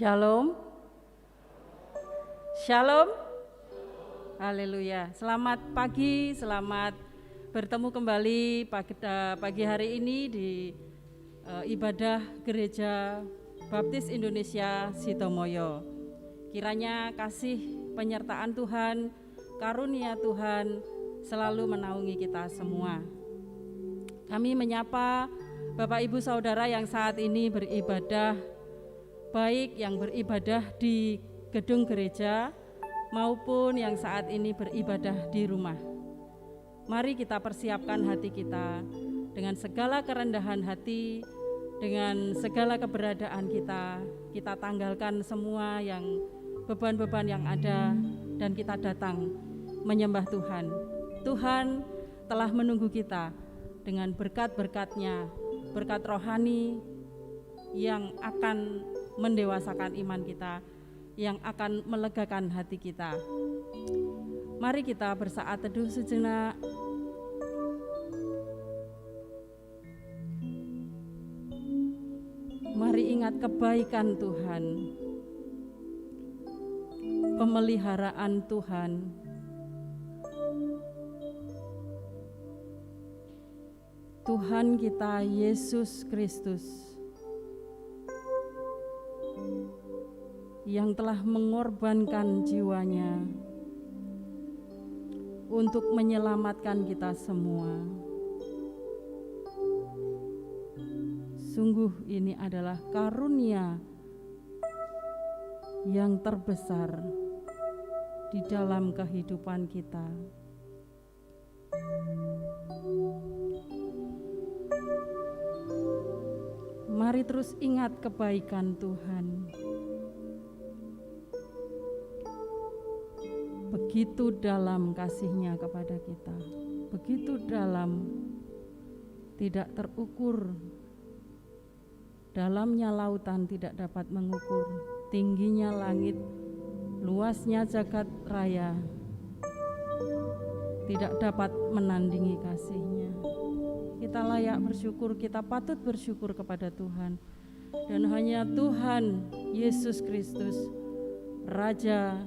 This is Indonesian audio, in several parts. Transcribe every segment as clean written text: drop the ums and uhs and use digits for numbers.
Shalom. Shalom. Haleluya. Selamat pagi, selamat bertemu kembali pagi hari ini di ibadah Gereja Baptis Indonesia Sitomoyo. Kiranya kasih penyertaan Tuhan, karunia Tuhan selalu menaungi kita semua. Kami menyapa Bapak Ibu Saudara yang saat ini beribadah, baik yang beribadah di gedung gereja maupun yang saat ini beribadah di rumah. Mari kita persiapkan hati kita dengan segala kerendahan hati, dengan segala keberadaan kita tanggalkan semua yang beban-beban yang ada dan kita datang menyembah Tuhan. Tuhan telah menunggu kita dengan berkat-berkat-Nya, berkat rohani yang akan mendewasakan iman kita, yang akan melegakan hati kita. Mari kita bersaat teduh sejenak. Mari ingat kebaikan Tuhan, pemeliharaan Tuhan. Tuhan kita Yesus Kristus yang telah mengorbankan jiwanya untuk menyelamatkan kita semua. Sungguh ini adalah karunia yang terbesar di dalam kehidupan kita. Mari terus ingat kebaikan Tuhan. Begitu dalam kasih-Nya kepada kita, begitu dalam, tidak terukur. Dalamnya lautan tidak dapat mengukur, tingginya langit, luasnya jagat raya, tidak dapat menandingi kasih-Nya. Kita layak bersyukur, kita patut bersyukur kepada Tuhan. Dan hanya Tuhan Yesus Kristus, Raja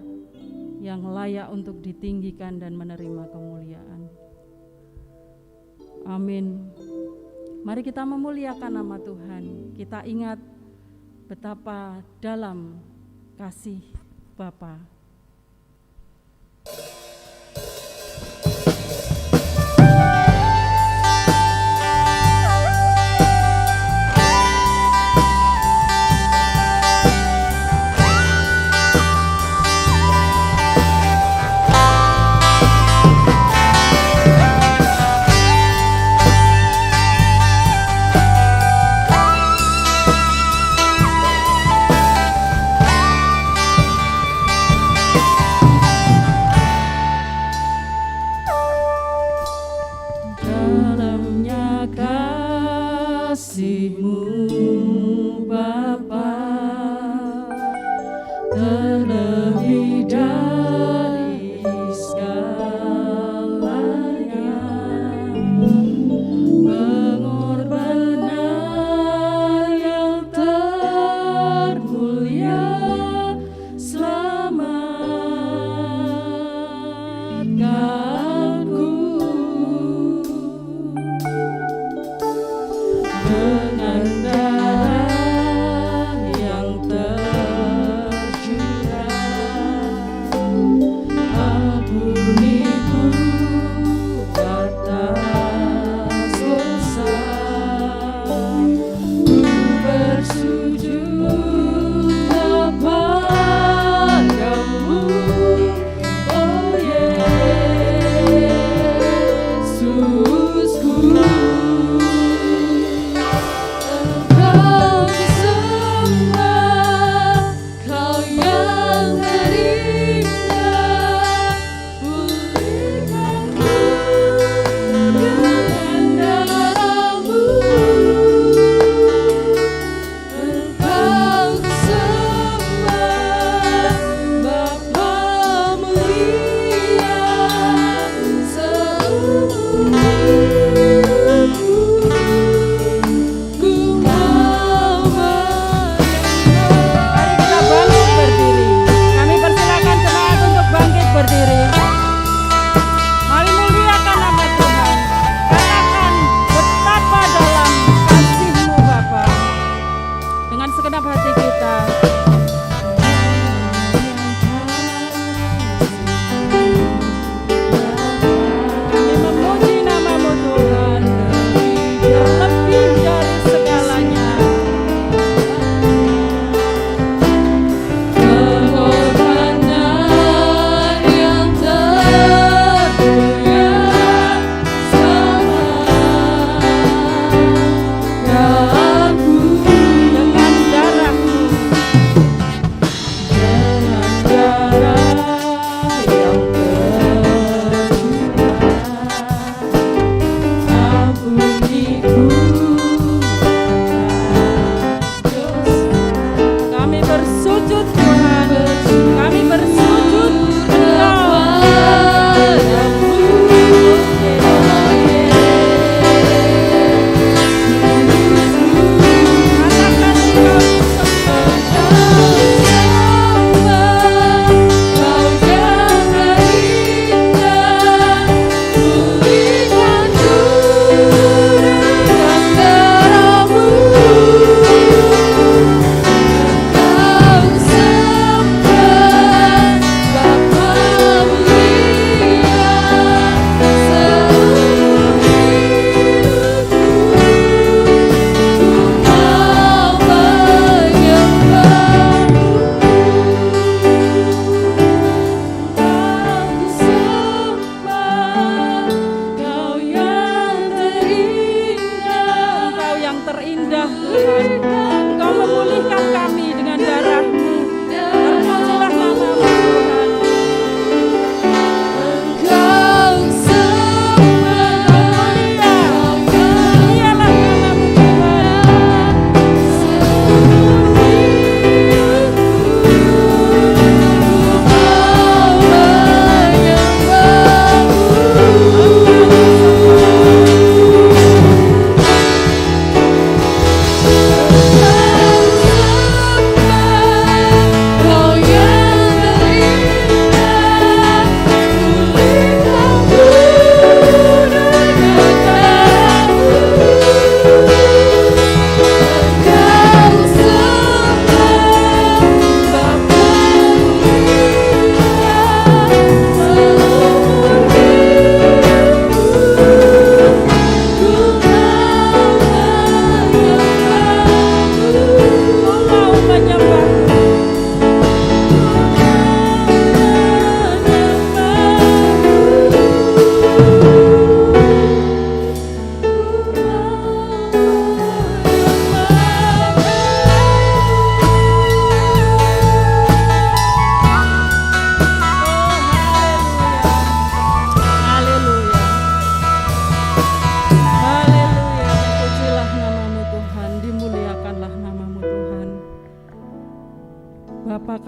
yang layak untuk ditinggikan dan menerima kemuliaan. Amin. Mari kita memuliakan nama Tuhan. Kita ingat betapa dalam kasih Bapa.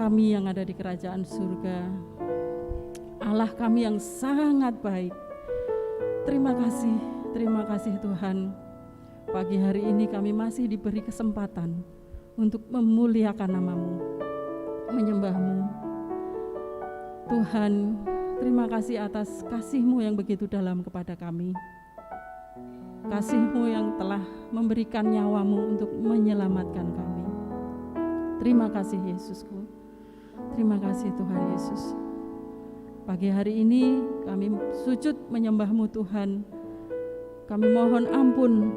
kami yang ada di kerajaan surga, Allah kami yang sangat baik. Terima kasih Tuhan. Pagi hari ini kami masih diberi kesempatan untuk memuliakan nama-Mu, menyembah-Mu. Tuhan, terima kasih atas kasih-Mu yang begitu dalam kepada kami. Kasih-Mu yang telah memberikan nyawa-Mu untuk menyelamatkan kami. Terima kasih Yesusku. Terima kasih Tuhan Yesus. Pagi hari ini kami sujud menyembah-Mu Tuhan. Kami mohon ampun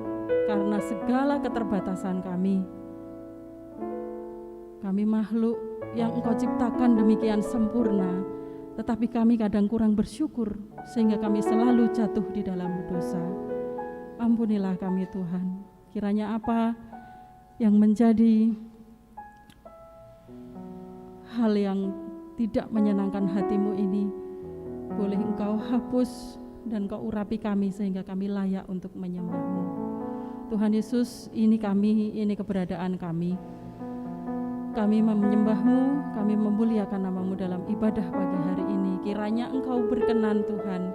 karena segala keterbatasan kami. Kami makhluk yang Engkau ciptakan demikian sempurna, tetapi kami kadang kurang bersyukur sehingga kami selalu jatuh di dalam dosa. Ampunilah kami Tuhan. Kiranya apa yang menjadi hal yang tidak menyenangkan hati-Mu ini boleh Engkau hapus dan Engkau urapi kami sehingga kami layak untuk menyembah-Mu. Tuhan Yesus, ini kami, ini keberadaan kami. Kami menyembah-Mu, kami memuliakan nama-Mu dalam ibadah pagi hari ini. Kiranya Engkau berkenan Tuhan,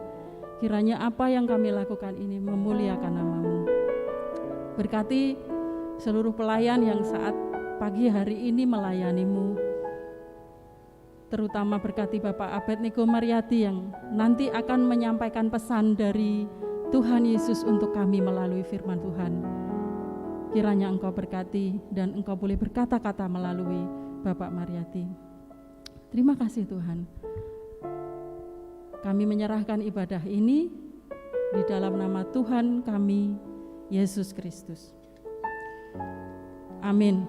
kiranya apa yang kami lakukan ini memuliakan nama-Mu. Berkati seluruh pelayan yang saat pagi hari ini melayani-Mu, terutama berkati Bapak Abednego Mariati yang nanti akan menyampaikan pesan dari Tuhan Yesus untuk kami melalui firman Tuhan. Kiranya Engkau berkati dan Engkau boleh berkata-kata melalui Bapak Mariati. Terima kasih Tuhan. Kami menyerahkan ibadah ini di dalam nama Tuhan kami, Yesus Kristus. Amin.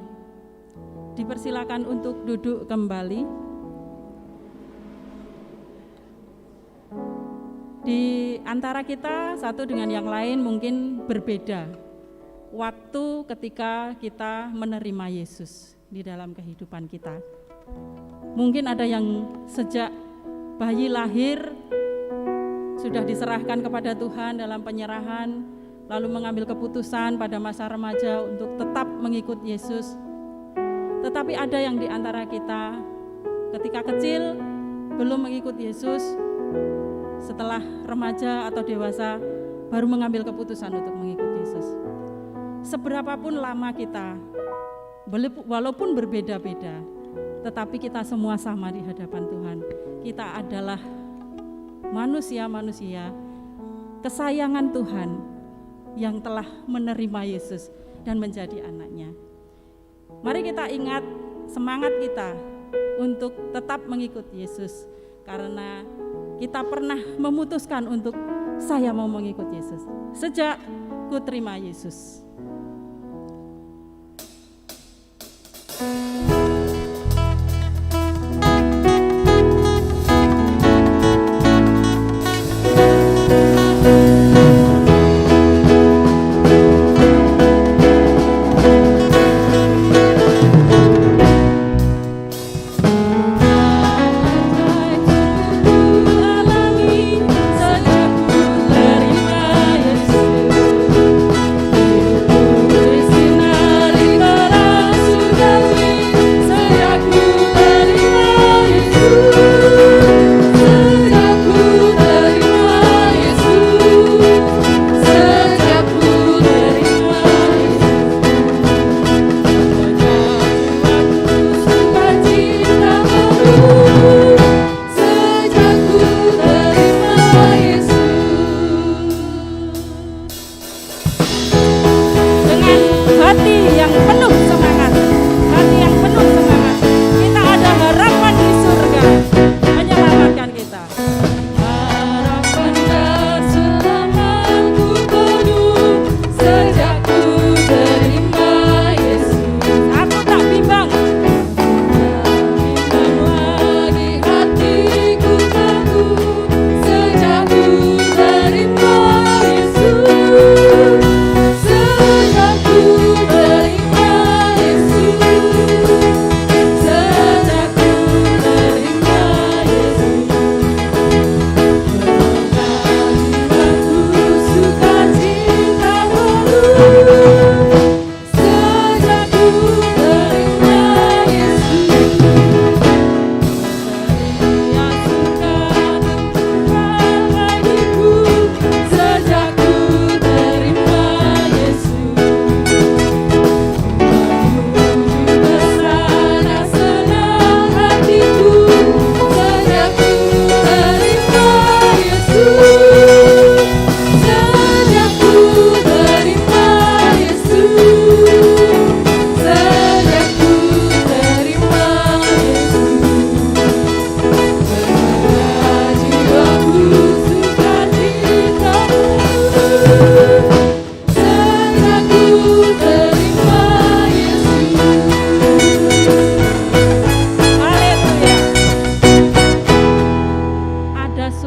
Dipersilakan untuk duduk kembali. Di antara kita satu dengan yang lain mungkin berbeda waktu ketika kita menerima Yesus di dalam kehidupan kita. Mungkin ada yang sejak bayi lahir sudah diserahkan kepada Tuhan dalam penyerahan, lalu mengambil keputusan pada masa remaja untuk tetap mengikut Yesus. Tetapi ada yang di antara kita ketika kecil belum mengikut Yesus, setelah remaja atau dewasa baru mengambil keputusan untuk mengikut Yesus. Seberapapun lama kita, walaupun berbeda-beda, tetapi kita semua sama di hadapan Tuhan. Kita adalah manusia-manusia kesayangan Tuhan yang telah menerima Yesus dan menjadi anaknya. Mari kita ingat semangat kita untuk tetap mengikut Yesus, karena kita pernah memutuskan untuk saya mau mengikut Yesus sejak ku terima Yesus.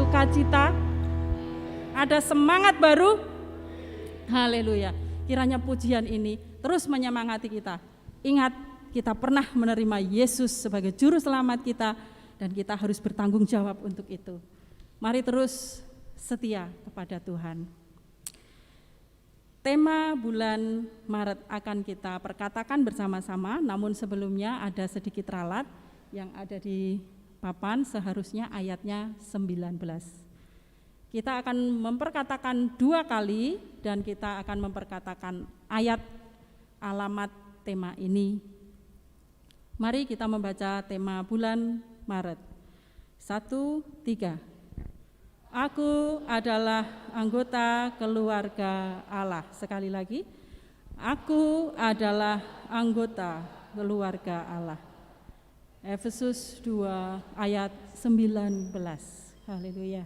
sukacita, ada semangat baru. Haleluya. Kiranya pujian ini terus menyemangati kita. Ingat, kita pernah menerima Yesus sebagai juru selamat kita dan kita harus bertanggung jawab untuk itu. Mari terus setia kepada Tuhan. Tema bulan Maret akan kita perkatakan bersama-sama, namun sebelumnya ada sedikit ralat yang ada di papan, seharusnya ayatnya 19. Kita akan memperkatakan 2 kali dan kita akan memperkatakan ayat alamat tema ini. Mari kita membaca tema bulan Maret. 1, 3. Aku adalah anggota keluarga Allah. Sekali lagi, aku adalah anggota keluarga Allah. Efesus 2 ayat 19. Haleluya.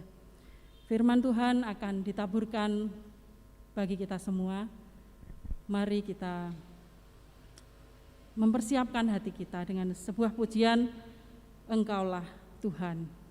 Firman Tuhan akan ditaburkan bagi kita semua. Mari kita mempersiapkan hati kita dengan sebuah pujian, Engkaulah Tuhan.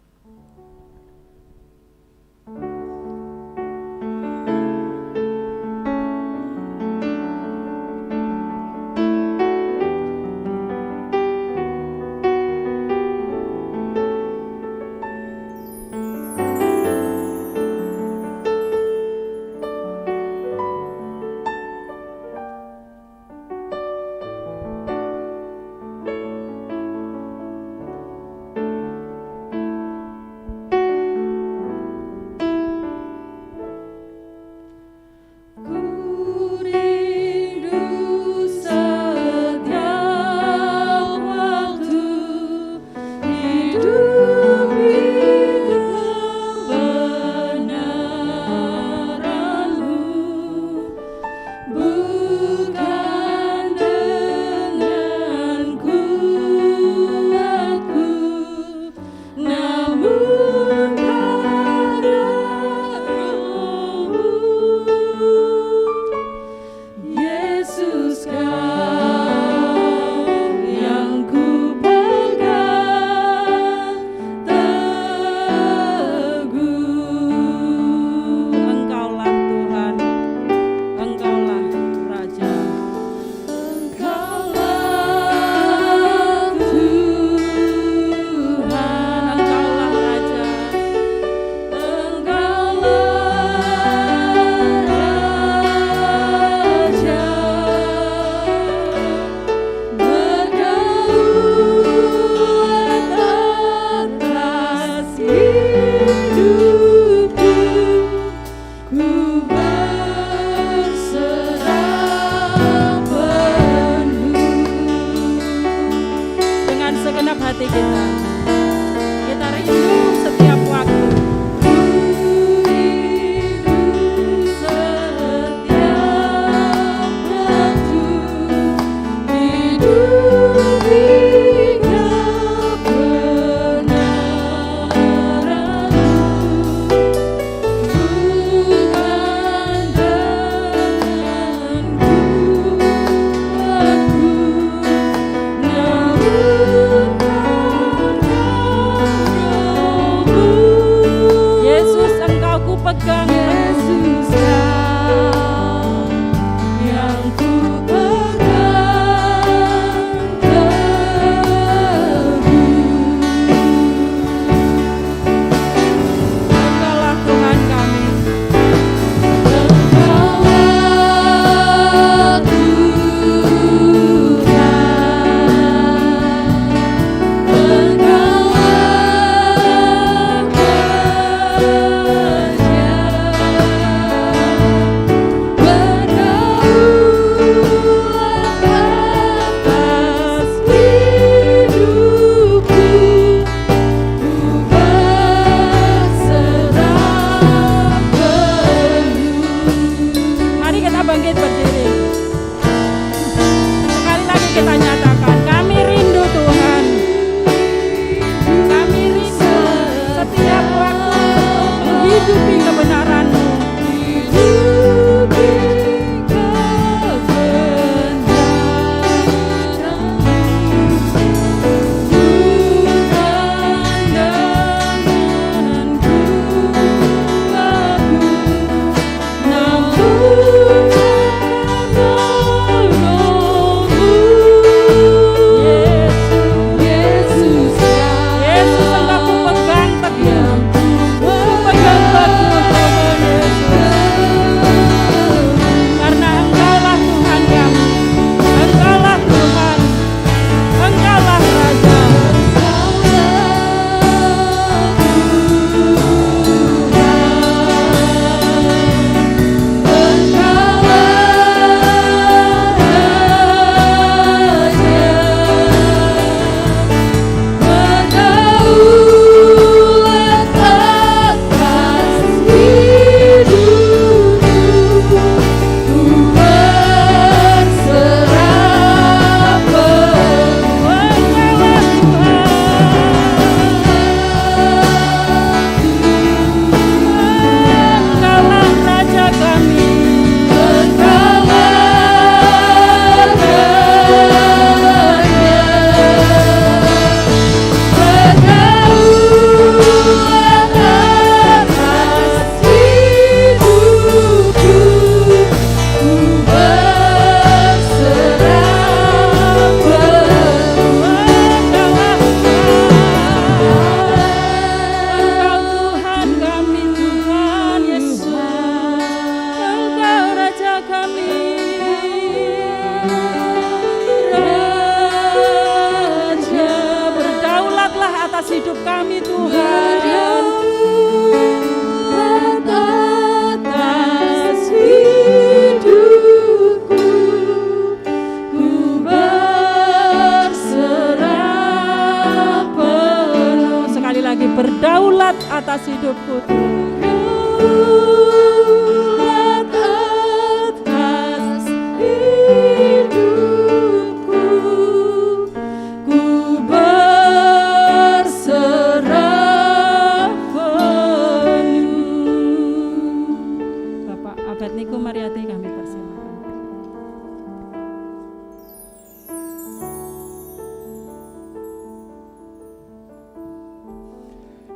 atas hidupku Tuhan.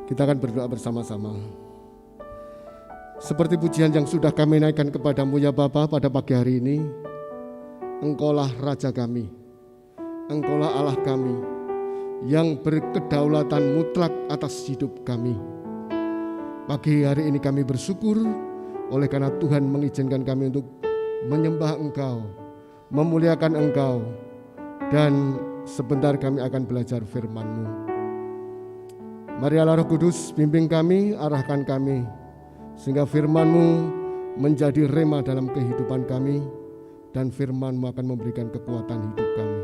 Kita akan berdoa bersama-sama. Seperti pujian yang sudah kami naikkan kepadamu ya Bapa pada pagi hari ini, Engkaulah Raja kami, Engkaulah Allah kami, yang berkedaulatan mutlak atas hidup kami. Pagi hari ini kami bersyukur, oleh karena Tuhan mengizinkan kami untuk menyembah Engkau, memuliakan Engkau, dan sebentar kami akan belajar firman-Mu. Mari Allah Roh Kudus bimbing kami, arahkan kami, sehingga firman-Mu menjadi rema dalam kehidupan kami, dan firman-Mu akan memberikan kekuatan hidup kami.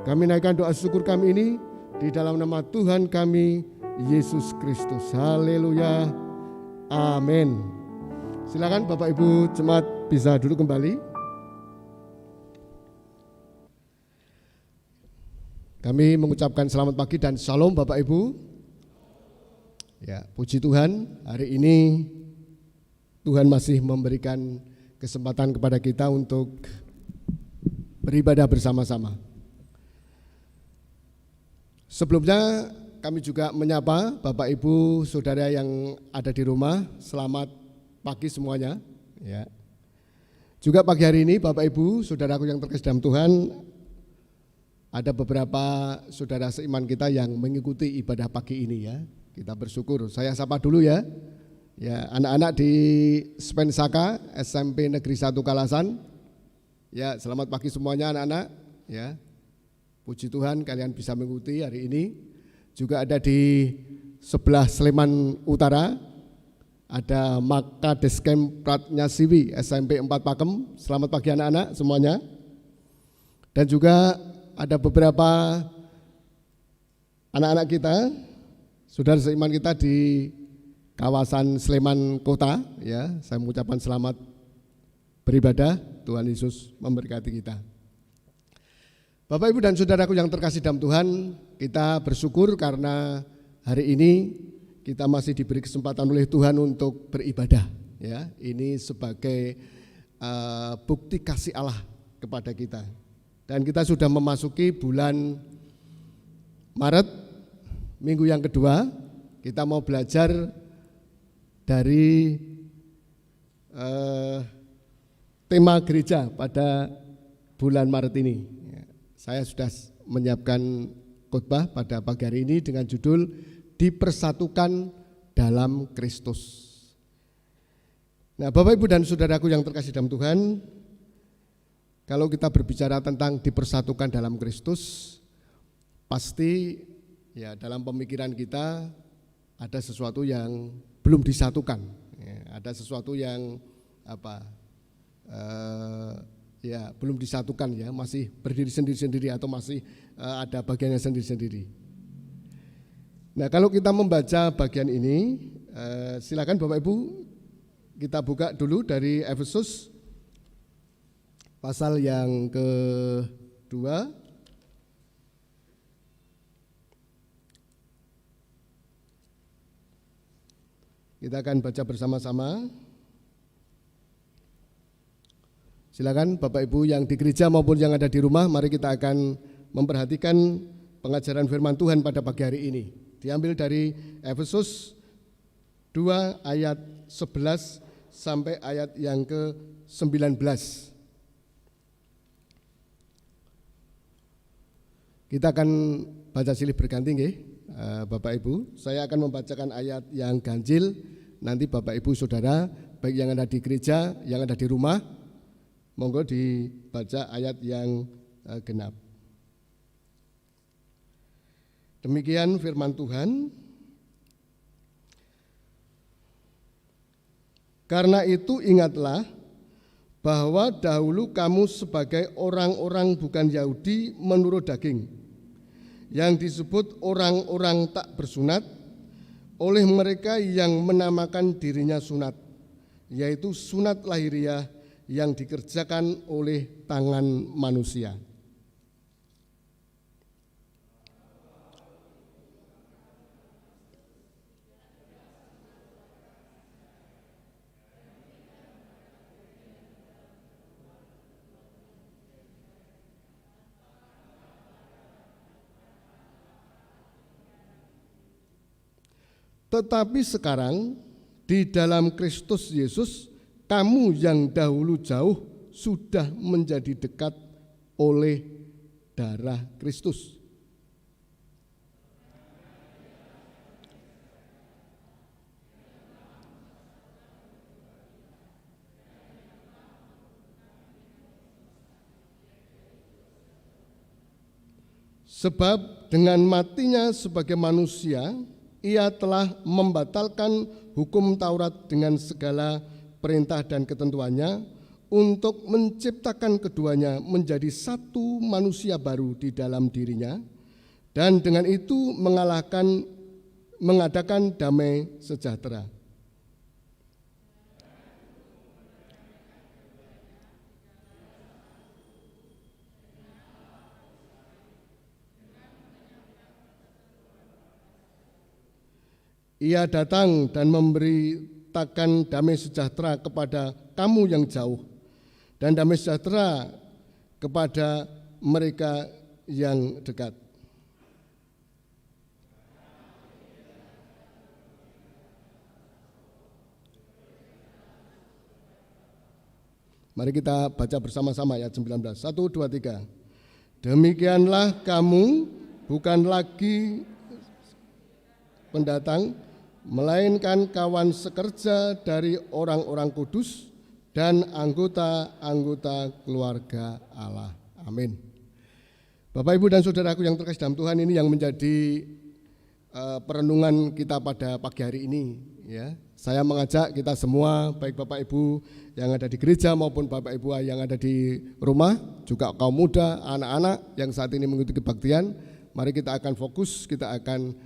Kami naikkan doa syukur kami ini di dalam nama Tuhan kami, Yesus Kristus. Haleluya, amin. Silakan Bapak Ibu jemaat bisa duduk kembali. Kami mengucapkan selamat pagi dan shalom Bapak Ibu. Ya, puji Tuhan, hari ini Tuhan masih memberikan kesempatan kepada kita untuk beribadah bersama-sama. Sebelumnya kami juga menyapa Bapak Ibu Saudara yang ada di rumah, selamat pagi semuanya. Ya. Juga pagi hari ini Bapak Ibu Saudaraku yang terkasih dalam Tuhan, ada beberapa saudara seiman kita yang mengikuti ibadah pagi ini ya. Kita bersyukur. Saya sapa dulu ya. Ya, anak-anak di Spensaka SMP Negeri 1 Kalasan. Ya, selamat pagi semuanya anak-anak. Ya. Puji Tuhan kalian bisa mengikuti hari ini. Juga ada di sebelah Sleman Utara. Ada Makadeskem Pratnyasiwi SMP 4 Pakem. Selamat pagi anak-anak semuanya. Dan juga ada beberapa anak-anak kita, saudara seiman kita di kawasan Sleman Kota, ya, saya mengucapkan selamat beribadah, Tuhan Yesus memberkati kita. Bapak Ibu dan saudaraku yang terkasih dalam Tuhan, kita bersyukur karena hari ini kita masih diberi kesempatan oleh Tuhan untuk beribadah, ya. Ini sebagai bukti kasih Allah kepada kita. Dan kita sudah memasuki bulan Maret, minggu yang kedua, kita mau belajar dari tema gereja pada bulan Maret ini. Saya sudah menyiapkan khotbah pada pagi hari ini dengan judul Dipersatukan dalam Kristus. Nah, Bapak Ibu dan saudaraku yang terkasih dalam Tuhan, kalau kita berbicara tentang dipersatukan dalam Kristus, pasti ya dalam pemikiran kita ada sesuatu yang belum disatukan, ya, ada sesuatu yang belum disatukan ya, masih berdiri sendiri-sendiri atau masih ada bagiannya sendiri-sendiri. Nah, kalau kita membaca bagian ini, silakan Bapak Ibu kita buka dulu dari Efesus pasal yang kedua. Kita akan baca bersama-sama. Silakan Bapak Ibu yang di gereja maupun yang ada di rumah, mari kita akan memperhatikan pengajaran firman Tuhan pada pagi hari ini. Diambil dari Efesus 2 ayat 11 sampai ayat yang ke-19. Kita akan baca silih berganti nggih, Bapak Ibu. Saya akan membacakan ayat yang ganjil, nanti Bapak Ibu Saudara, baik yang ada di gereja, yang ada di rumah, monggo dibaca ayat yang genap. Demikian firman Tuhan. Karena itu ingatlah bahwa dahulu kamu sebagai orang-orang bukan Yahudi menurut daging, yang disebut orang-orang tak bersunat, oleh mereka yang menamakan dirinya sunat, yaitu sunat lahiriah yang dikerjakan oleh tangan manusia. Tetapi sekarang di dalam Kristus Yesus, kamu yang dahulu jauh sudah menjadi dekat oleh darah Kristus. Sebab dengan matinya sebagai manusia, ia telah membatalkan hukum Taurat dengan segala perintah dan ketentuannya untuk menciptakan keduanya menjadi satu manusia baru di dalam dirinya, dan dengan itu mengadakan damai sejahtera. Ia datang dan memberitakan damai sejahtera kepada kamu yang jauh, dan damai sejahtera kepada mereka yang dekat. Mari kita baca bersama-sama ayat 19. 1, 2, 3. Demikianlah kamu bukan lagi pendatang, melainkan kawan sekerja dari orang-orang kudus dan anggota-anggota keluarga Allah. Amin. Bapak, Ibu, dan saudaraku yang terkasih dalam Tuhan, ini yang menjadi perenungan kita pada pagi hari ini. Ya, saya mengajak kita semua, baik Bapak Ibu yang ada di gereja maupun Bapak Ibu yang ada di rumah, juga kaum muda, anak-anak yang saat ini mengikuti kebaktian, mari kita akan fokus, kita akan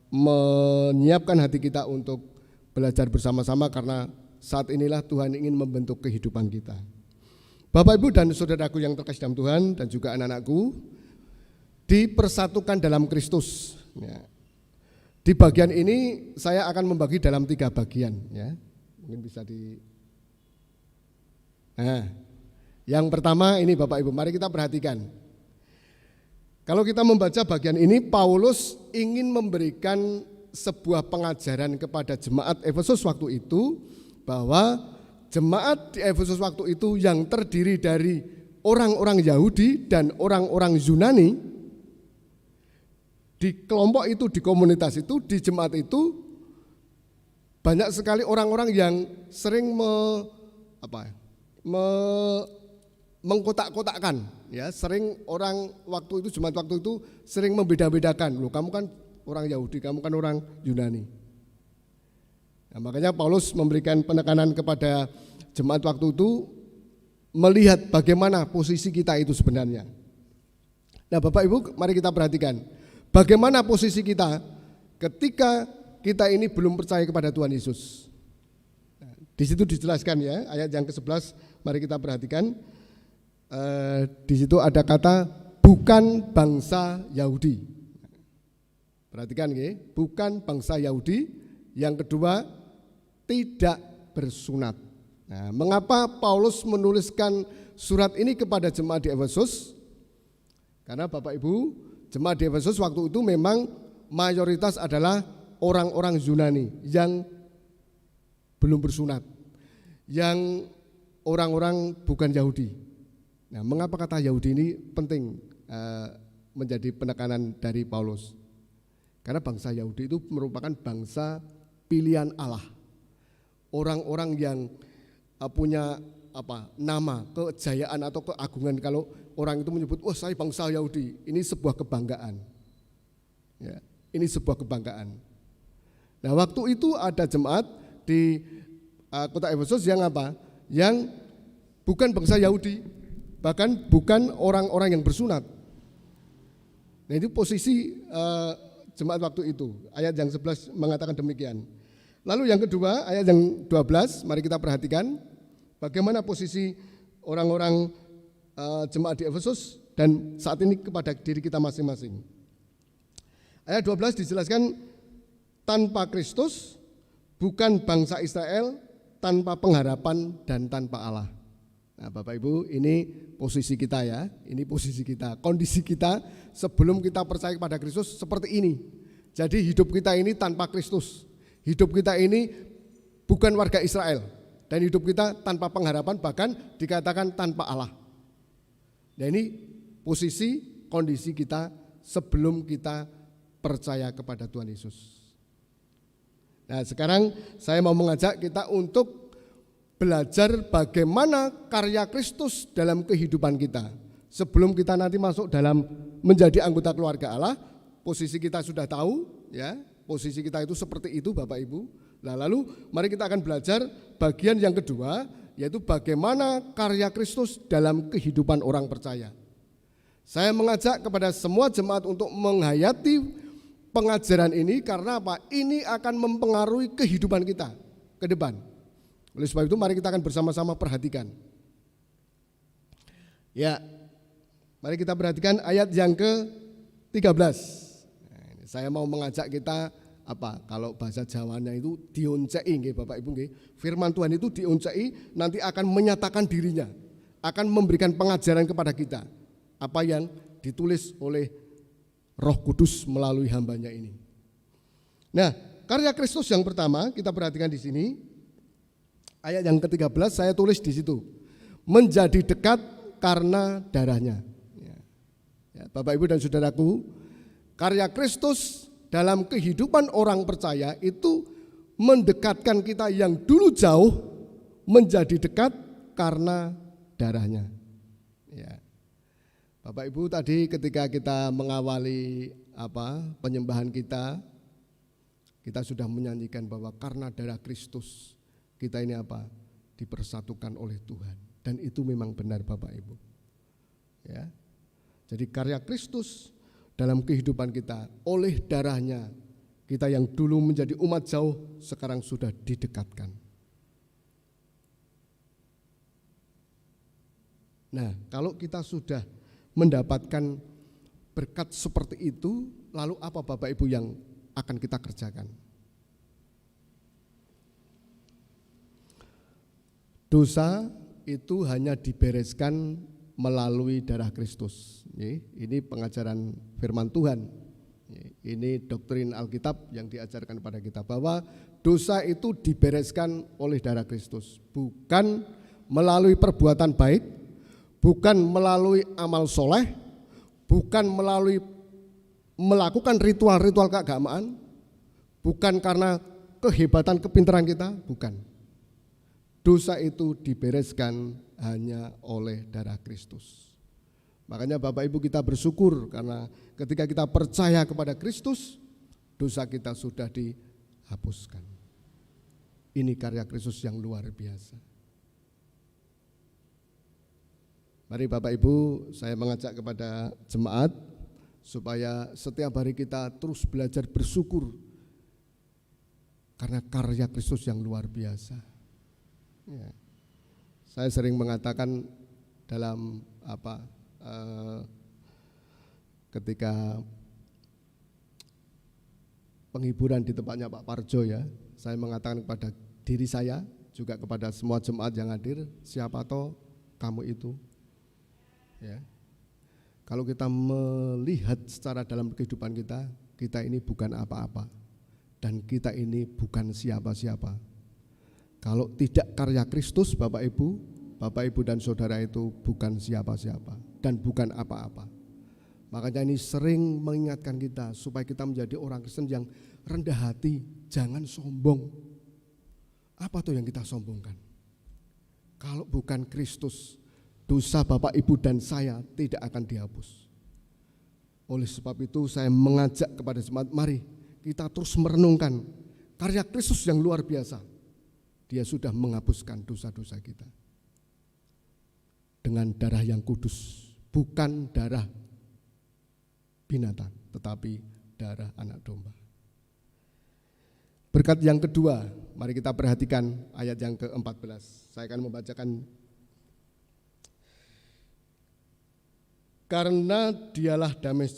menyiapkan hati kita untuk belajar bersama-sama, karena saat inilah Tuhan ingin membentuk kehidupan kita. Bapak, Ibu, dan saudaraku yang terkasih dalam Tuhan, dan juga anak-anakku, dipersatukan dalam Kristus. Ya. Di bagian ini saya akan membagi dalam 3 bagian. Ya. Mungkin bisa yang pertama ini Bapak Ibu, mari kita perhatikan. Kalau kita membaca bagian ini, Paulus ingin memberikan sebuah pengajaran kepada jemaat Efesus waktu itu, bahwa jemaat di Efesus waktu itu yang terdiri dari orang-orang Yahudi dan orang-orang Yunani, di kelompok itu, di komunitas itu, di jemaat itu, banyak sekali orang-orang yang sering mengkotak-kotakkan, ya, sering orang waktu itu, jemaat waktu itu sering membeda-bedakan. Loh, kamu kan orang Yahudi, kamu kan orang Yunani. Nah, makanya Paulus memberikan penekanan kepada jemaat waktu itu, melihat bagaimana posisi kita itu sebenarnya. Nah, Bapak Ibu, mari kita perhatikan bagaimana posisi kita ketika kita ini belum percaya kepada Tuhan Yesus. Nah, di situ dijelaskan, ya, ayat yang ke-11, mari kita perhatikan. Di situ ada kata bukan bangsa Yahudi. Perhatikan, ya, bukan bangsa Yahudi. Yang kedua, tidak bersunat. Nah, mengapa Paulus menuliskan surat ini kepada jemaat di Efesus? Karena Bapak Ibu, jemaat di Efesus waktu itu memang mayoritas adalah orang-orang Yunani yang belum bersunat, yang orang-orang bukan Yahudi. Nah, mengapa kata Yahudi ini penting menjadi penekanan dari Paulus? Karena bangsa Yahudi itu merupakan bangsa pilihan Allah. Orang-orang yang punya nama, kejayaan atau keagungan. Kalau orang itu menyebut, wah, saya bangsa Yahudi, ini sebuah kebanggaan. Ya, ini sebuah kebanggaan. Nah, waktu itu ada jemaat di kota Efesus yang yang bukan bangsa Yahudi, bahkan bukan orang-orang yang bersunat. Nah, itu posisi jemaat waktu itu. Ayat yang 11 mengatakan demikian. Lalu yang kedua, ayat yang 12, mari kita perhatikan bagaimana posisi orang-orang jemaat di Efesus dan saat ini kepada diri kita masing-masing. Ayat 12 dijelaskan, tanpa Kristus bukan bangsa Israel, tanpa pengharapan dan tanpa Allah. Nah, Bapak Ibu, ini posisi kita ya, ini posisi kita, kondisi kita sebelum kita percaya kepada Kristus seperti ini. Jadi hidup kita ini tanpa Kristus, hidup kita ini bukan warga Israel, dan hidup kita tanpa pengharapan, bahkan dikatakan tanpa Allah. Nah, ini posisi kondisi kita sebelum kita percaya kepada Tuhan Yesus. Nah, sekarang saya mau mengajak kita untuk belajar bagaimana karya Kristus dalam kehidupan kita. Sebelum kita nanti masuk dalam menjadi anggota keluarga Allah, posisi kita sudah tahu ya, posisi kita itu seperti itu Bapak Ibu. Nah, lalu mari kita akan belajar bagian yang kedua, yaitu bagaimana karya Kristus dalam kehidupan orang percaya. Saya mengajak kepada semua jemaat untuk menghayati pengajaran ini karena apa? Ini akan mempengaruhi kehidupan kita ke depan. Oleh sebab itu mari kita akan bersama-sama perhatikan. Ya, mari kita perhatikan ayat yang ke-13. Nah, saya mau mengajak kita apa? Kalau bahasa Jawanya itu dioncei nggih Bapak Ibu nggih. Firman Tuhan itu dioncei nanti akan menyatakan dirinya, akan memberikan pengajaran kepada kita. Apa yang ditulis oleh Roh Kudus melalui hambanya ini. Nah, karya Kristus yang pertama kita perhatikan di sini. Ayat yang ke-13 saya tulis di situ, menjadi dekat karena darahnya. Ya, Bapak Ibu dan saudaraku, karya Kristus dalam kehidupan orang percaya itu mendekatkan kita yang dulu jauh menjadi dekat karena darahnya. Ya. Bapak Ibu, tadi ketika kita mengawali penyembahan kita sudah menyanyikan bahwa karena darah Kristus kita ini dipersatukan oleh Tuhan, dan itu memang benar Bapak Ibu. Ya. Jadi karya Kristus dalam kehidupan kita, oleh darahnya kita yang dulu menjadi umat jauh sekarang sudah didekatkan. Nah, kalau kita sudah mendapatkan berkat seperti itu, lalu apa Bapak Ibu yang akan kita kerjakan? Dosa itu hanya dibereskan melalui darah Kristus. Ini pengajaran firman Tuhan. Ini doktrin Alkitab yang diajarkan pada kita bahwa dosa itu dibereskan oleh darah Kristus, bukan melalui perbuatan baik, bukan melalui amal soleh, bukan melalui melakukan ritual-ritual keagamaan, bukan karena kehebatan kepintaran kita, bukan. Dosa itu dibereskan hanya oleh darah Kristus. Makanya Bapak Ibu kita bersyukur karena ketika kita percaya kepada Kristus, dosa kita sudah dihapuskan. Ini karya Kristus yang luar biasa. Mari Bapak Ibu, saya mengajak kepada jemaat supaya setiap hari kita terus belajar bersyukur karena karya Kristus yang luar biasa. Ya. Saya sering mengatakan dalam ketika penghiburan di tempatnya Pak Parjo ya, saya mengatakan kepada diri saya juga kepada semua jemaat yang hadir, siapa toh kamu itu? Ya. Kalau kita melihat secara dalam kehidupan kita, kita ini bukan apa-apa dan kita ini bukan siapa-siapa. Kalau tidak karya Kristus, Bapak Ibu dan saudara itu bukan siapa-siapa dan bukan apa-apa. Makanya ini sering mengingatkan kita supaya kita menjadi orang Kristen yang rendah hati, jangan sombong. Apa tuh yang kita sombongkan? Kalau bukan Kristus, dosa Bapak Ibu dan saya tidak akan dihapus. Oleh sebab itu saya mengajak kepada jemaat, mari kita terus merenungkan karya Kristus yang luar biasa. Dia sudah menghapuskan dosa-dosa kita dengan darah yang kudus, bukan darah binatang, tetapi darah anak domba. Berkat yang kedua, mari kita perhatikan ayat yang ke-14. Saya akan membacakan. Karena dialah damai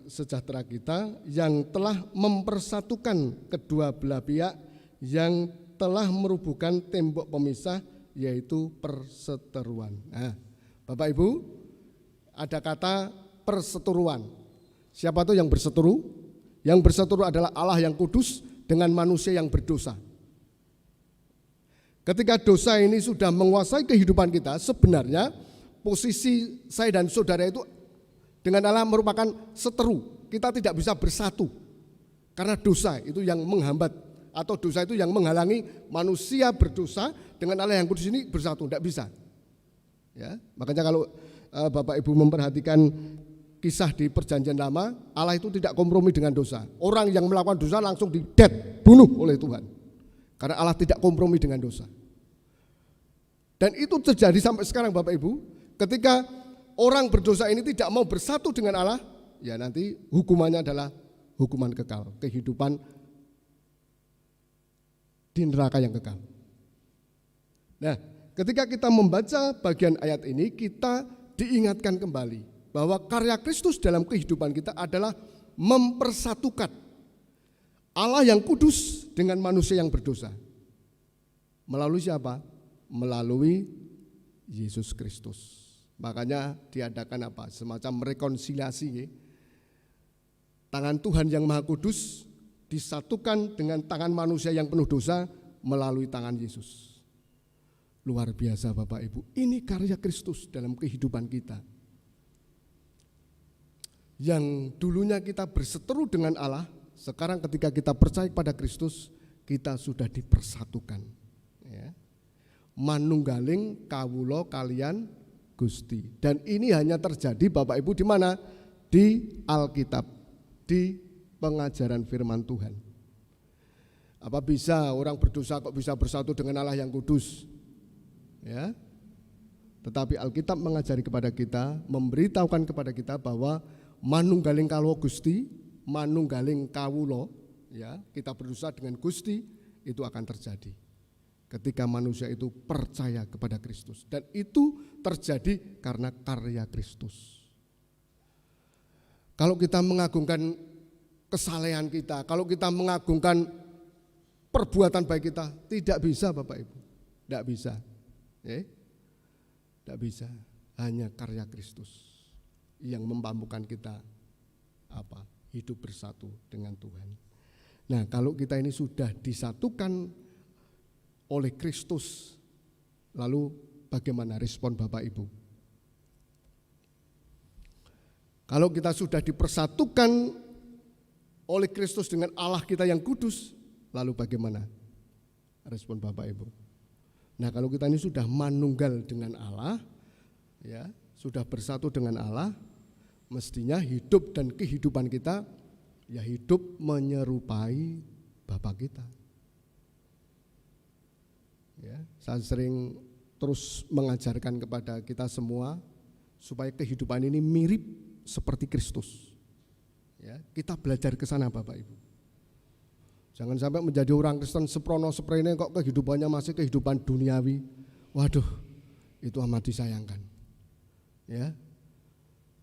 sejahtera kita yang telah mempersatukan kedua belah pihak, yang telah merubuhkan tembok pemisah, yaitu perseteruan. Nah, Bapak Ibu, ada kata perseteruan. Siapa itu yang berseteru? Yang berseteru adalah Allah yang kudus dengan manusia yang berdosa. Ketika dosa ini sudah menguasai kehidupan kita, sebenarnya posisi saya dan saudara itu dengan Allah merupakan seteru. Kita tidak bisa bersatu karena dosa itu yang menghambat, atau dosa itu yang menghalangi manusia berdosa dengan Allah yang kudus ini bersatu. Tidak bisa. Ya, makanya kalau Bapak Ibu memperhatikan kisah di Perjanjian Lama, Allah itu tidak kompromi dengan dosa. Orang yang melakukan dosa langsung bunuh oleh Tuhan, karena Allah tidak kompromi dengan dosa. Dan itu terjadi sampai sekarang Bapak Ibu. Ketika orang berdosa ini tidak mau bersatu dengan Allah, ya nanti hukumannya adalah hukuman kekal, kehidupan di neraka yang kekal. Nah, ketika kita membaca bagian ayat ini, kita diingatkan kembali bahwa karya Kristus dalam kehidupan kita adalah mempersatukan Allah yang kudus dengan manusia yang berdosa. Melalui siapa? Melalui Yesus Kristus. Makanya diadakan apa? Semacam rekonsiliasi. Tangan Tuhan yang Maha Kudus disatukan dengan tangan manusia yang penuh dosa melalui tangan Yesus. Luar biasa Bapak Ibu. Ini karya Kristus dalam kehidupan kita. Yang dulunya kita berseteru dengan Allah, sekarang ketika kita percaya pada Kristus, kita sudah dipersatukan. Ya. Manunggaling kawula kalian Gusti. Dan ini hanya terjadi Bapak Ibu di mana? Di Alkitab, di pengajaran firman Tuhan. Apa bisa orang berdosa kok bisa bersatu dengan Allah yang kudus? Ya. Tetapi Alkitab mengajari kepada kita, memberitahukan kepada kita bahwa manunggaling kawula Gusti, manunggaling kawula, ya, kita berdosa dengan Gusti, itu akan terjadi ketika manusia itu percaya kepada Kristus. Dan itu terjadi karena karya Kristus. Kalau kita mengagungkan kesalehan kita, kalau kita mengagungkan perbuatan baik kita, tidak bisa Bapak Ibu. Tidak bisa. Tidak bisa. Hanya karya Kristus yang memampukan kita hidup bersatu dengan Tuhan. Nah, kalau kita ini sudah disatukan oleh Kristus, lalu bagaimana respon Bapak Ibu? Kalau kita sudah dipersatukan oleh Kristus dengan Allah kita yang kudus, lalu bagaimana respon Bapak Ibu? Nah, kalau kita ini sudah manunggal dengan Allah, ya, sudah bersatu dengan Allah, mestinya hidup dan kehidupan kita ya hidup menyerupai Bapa kita. Ya, saya sering terus mengajarkan kepada kita semua supaya kehidupan ini mirip seperti Kristus. Ya, kita belajar ke sana Bapak Ibu. Jangan sampai menjadi orang Kristen seprono seprene kok kehidupannya masih kehidupan duniawi. Waduh, itu amat disayangkan. Ya.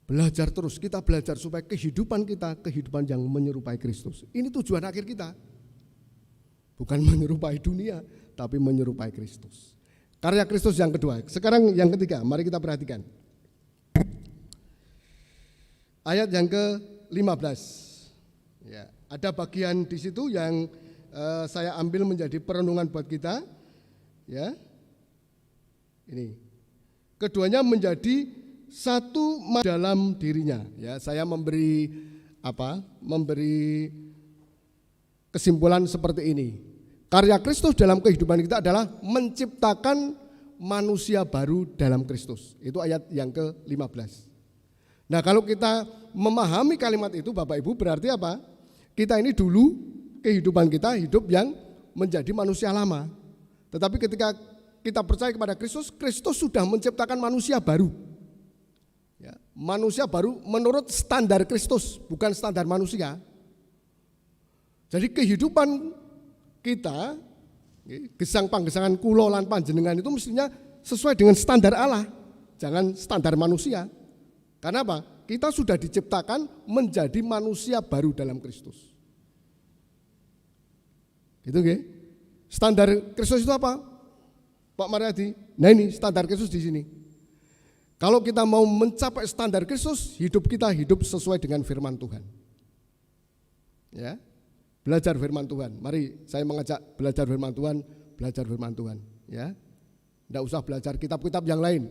Belajar terus, kita belajar supaya kehidupan kita kehidupan yang menyerupai Kristus. Ini tujuan akhir kita. Bukan menyerupai dunia, tapi menyerupai Kristus. Karya Kristus yang kedua. Sekarang yang ketiga, mari kita perhatikan. Ayat yang ke-15. Ya, ada bagian di situ yang saya ambil menjadi perenungan buat kita. Ya. Ini. Keduanya menjadi satu dalam dirinya. Ya, saya memberi kesimpulan seperti ini. Karya Kristus dalam kehidupan kita adalah menciptakan manusia baru dalam Kristus. Itu ayat yang ke-15. Nah, kalau kita memahami kalimat itu Bapak Ibu, berarti apa? Kita ini dulu kehidupan kita hidup yang menjadi manusia lama. Tetapi ketika kita percaya kepada Kristus, Kristus sudah menciptakan manusia baru. Ya, manusia baru menurut standar Kristus, bukan standar manusia. Jadi kehidupan kita, gesang panggesangan kulo lan panjenengan itu mestinya sesuai dengan standar Allah, jangan standar manusia. Karena apa? Kita sudah diciptakan menjadi manusia baru dalam Kristus. Itu standar Kristus itu apa? Pak Mariadi. Nah ini standar Kristus di sini. Kalau kita mau mencapai standar Kristus, hidup kita hidup sesuai dengan firman Tuhan. Ya. Belajar firman Tuhan. Mari saya mengajak belajar firman Tuhan, belajar firman Tuhan, ya. Tidak usah belajar kitab-kitab yang lain.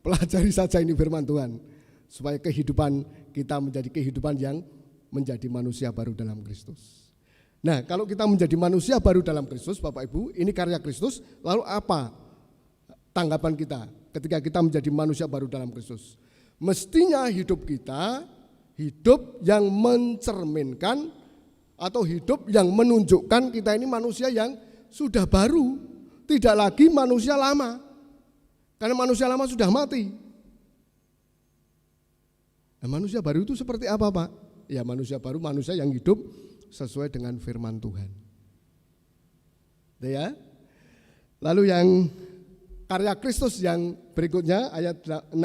Pelajari saja ini firman Tuhan supaya kehidupan kita menjadi kehidupan yang menjadi manusia baru dalam Kristus. Nah, kalau kita menjadi manusia baru dalam Kristus, Bapak Ibu, ini karya Kristus, lalu apa tanggapan kita ketika kita menjadi manusia baru dalam Kristus? Mestinya hidup kita hidup yang mencerminkan atau hidup yang menunjukkan kita ini manusia yang sudah baru, tidak lagi manusia lama. Karena manusia lama sudah mati. Nah, manusia baru itu seperti apa, Pak? Ya, manusia baru manusia yang hidup sesuai dengan firman Tuhan. Ya. Lalu yang karya Kristus yang berikutnya ayat 16.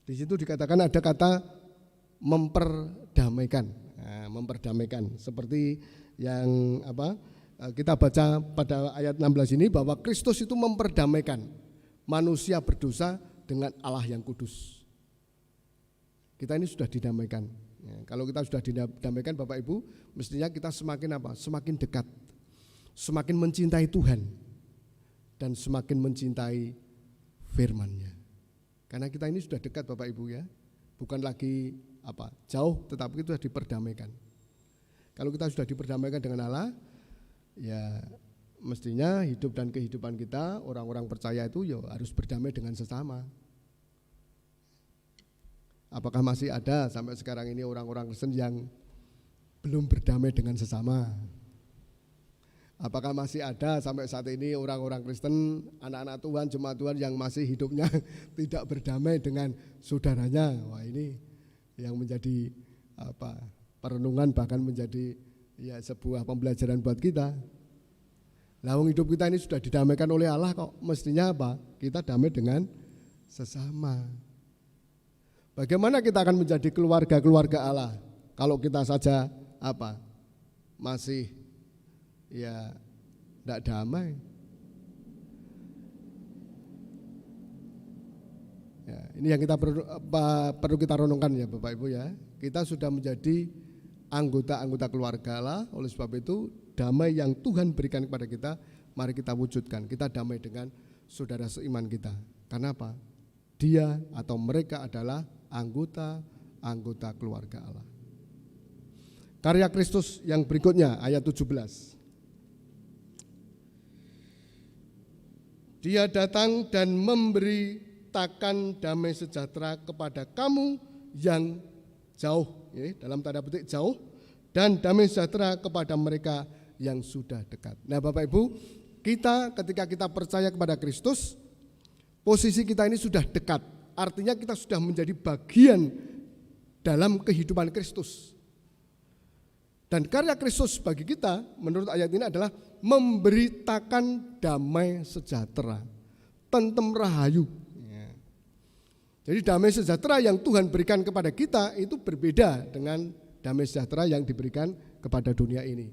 Di situ dikatakan ada kata memperdamaikan. Nah, memperdamaikan seperti yang kita baca pada ayat 16 ini bahwa Kristus itu memperdamaikan manusia berdosa dengan Allah yang kudus. Kita ini sudah didamaikan. Ya, kalau kita sudah didamaikan Bapak Ibu, mestinya kita semakin Semakin dekat, semakin mencintai Tuhan dan semakin mencintai firman-Nya. Karena kita ini sudah dekat Bapak Ibu ya, bukan lagi jauh, tetapi itu sudah diperdamaikan. Kalau kita sudah diperdamaikan dengan Allah, ya mestinya hidup dan kehidupan kita orang-orang percaya itu ya harus berdamai dengan sesama. Apakah masih ada sampai sekarang ini orang-orang Kristen yang belum berdamai dengan sesama? Apakah masih ada sampai saat ini orang-orang Kristen, anak-anak Tuhan, jemaat Tuhan yang masih hidupnya tidak berdamai dengan saudaranya? Wah, ini yang menjadi perenungan, bahkan menjadi ya sebuah pembelajaran buat kita. Lawang hidup kita ini sudah didamaikan oleh Allah kok, mestinya kita damai dengan sesama. Bagaimana kita akan menjadi keluarga-keluarga Allah kalau kita saja masih ya tidak damai. Ya, ini yang kita perlu kita renungkan ya Bapak Ibu ya. Kita sudah menjadi anggota-anggota keluarga Allah, oleh sebab itu damai yang Tuhan berikan kepada kita, mari kita wujudkan. Kita damai dengan saudara seiman kita. Karena apa? Dia atau mereka adalah anggota keluarga Allah. Karya Kristus yang berikutnya ayat 17. Dia datang dan memberitakan damai sejahtera kepada kamu yang jauh, ya, dalam tanda petik jauh, dan damai sejahtera kepada mereka yang sudah dekat. Nah Bapak Ibu, ketika kita percaya kepada Kristus, posisi kita ini sudah dekat. Artinya kita sudah menjadi bagian dalam kehidupan Kristus. Dan karya Kristus bagi kita menurut ayat ini adalah memberitakan damai sejahtera, tentrem rahayu. Jadi damai sejahtera yang Tuhan berikan kepada kita itu berbeda dengan damai sejahtera yang diberikan kepada dunia ini.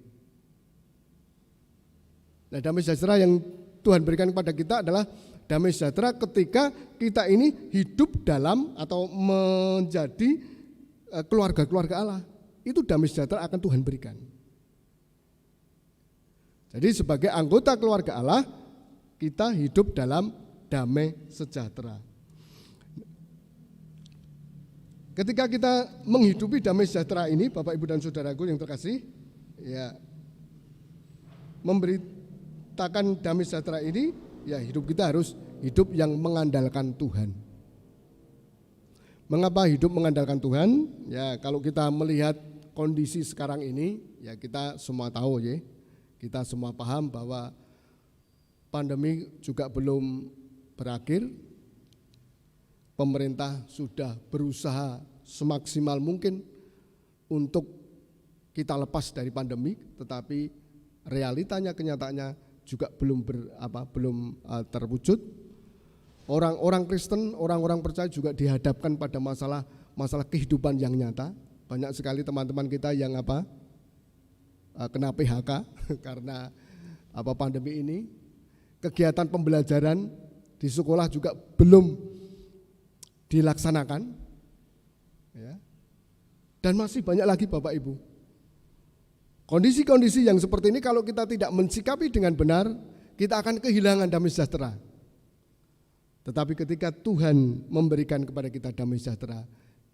Nah, damai sejahtera yang Tuhan berikan kepada kita adalah damai sejahtera ketika kita ini hidup dalam atau menjadi keluarga-keluarga Allah. Itu damai sejahtera akan Tuhan berikan. Jadi sebagai anggota keluarga Allah, kita hidup dalam damai sejahtera. Ketika kita menghidupi damai sejahtera ini, Bapak Ibu dan Saudaraku yang terkasih, ya, memberitakan damai sejahtera ini, ya hidup kita harus hidup yang mengandalkan Tuhan. Mengapa hidup mengandalkan Tuhan? Ya, kalau kita melihat kondisi sekarang ini, ya kita semua tahu ya, kita semua paham bahwa pandemi juga belum berakhir. pemerintah sudah berusaha semaksimal mungkin untuk kita lepas dari pandemi, tetapi realitanya, kenyataannya juga belum terwujud. Orang-orang Kristen, orang-orang percaya juga dihadapkan pada masalah kehidupan yang nyata. Banyak sekali teman-teman kita yang kena PHK karena pandemi ini. Kegiatan pembelajaran di sekolah juga belum dilaksanakan, ya. Dan masih banyak lagi Bapak Ibu. Kondisi-kondisi yang seperti ini kalau kita tidak mensikapi dengan benar, kita akan kehilangan damai sejahtera. Tetapi ketika Tuhan memberikan kepada kita damai sejahtera,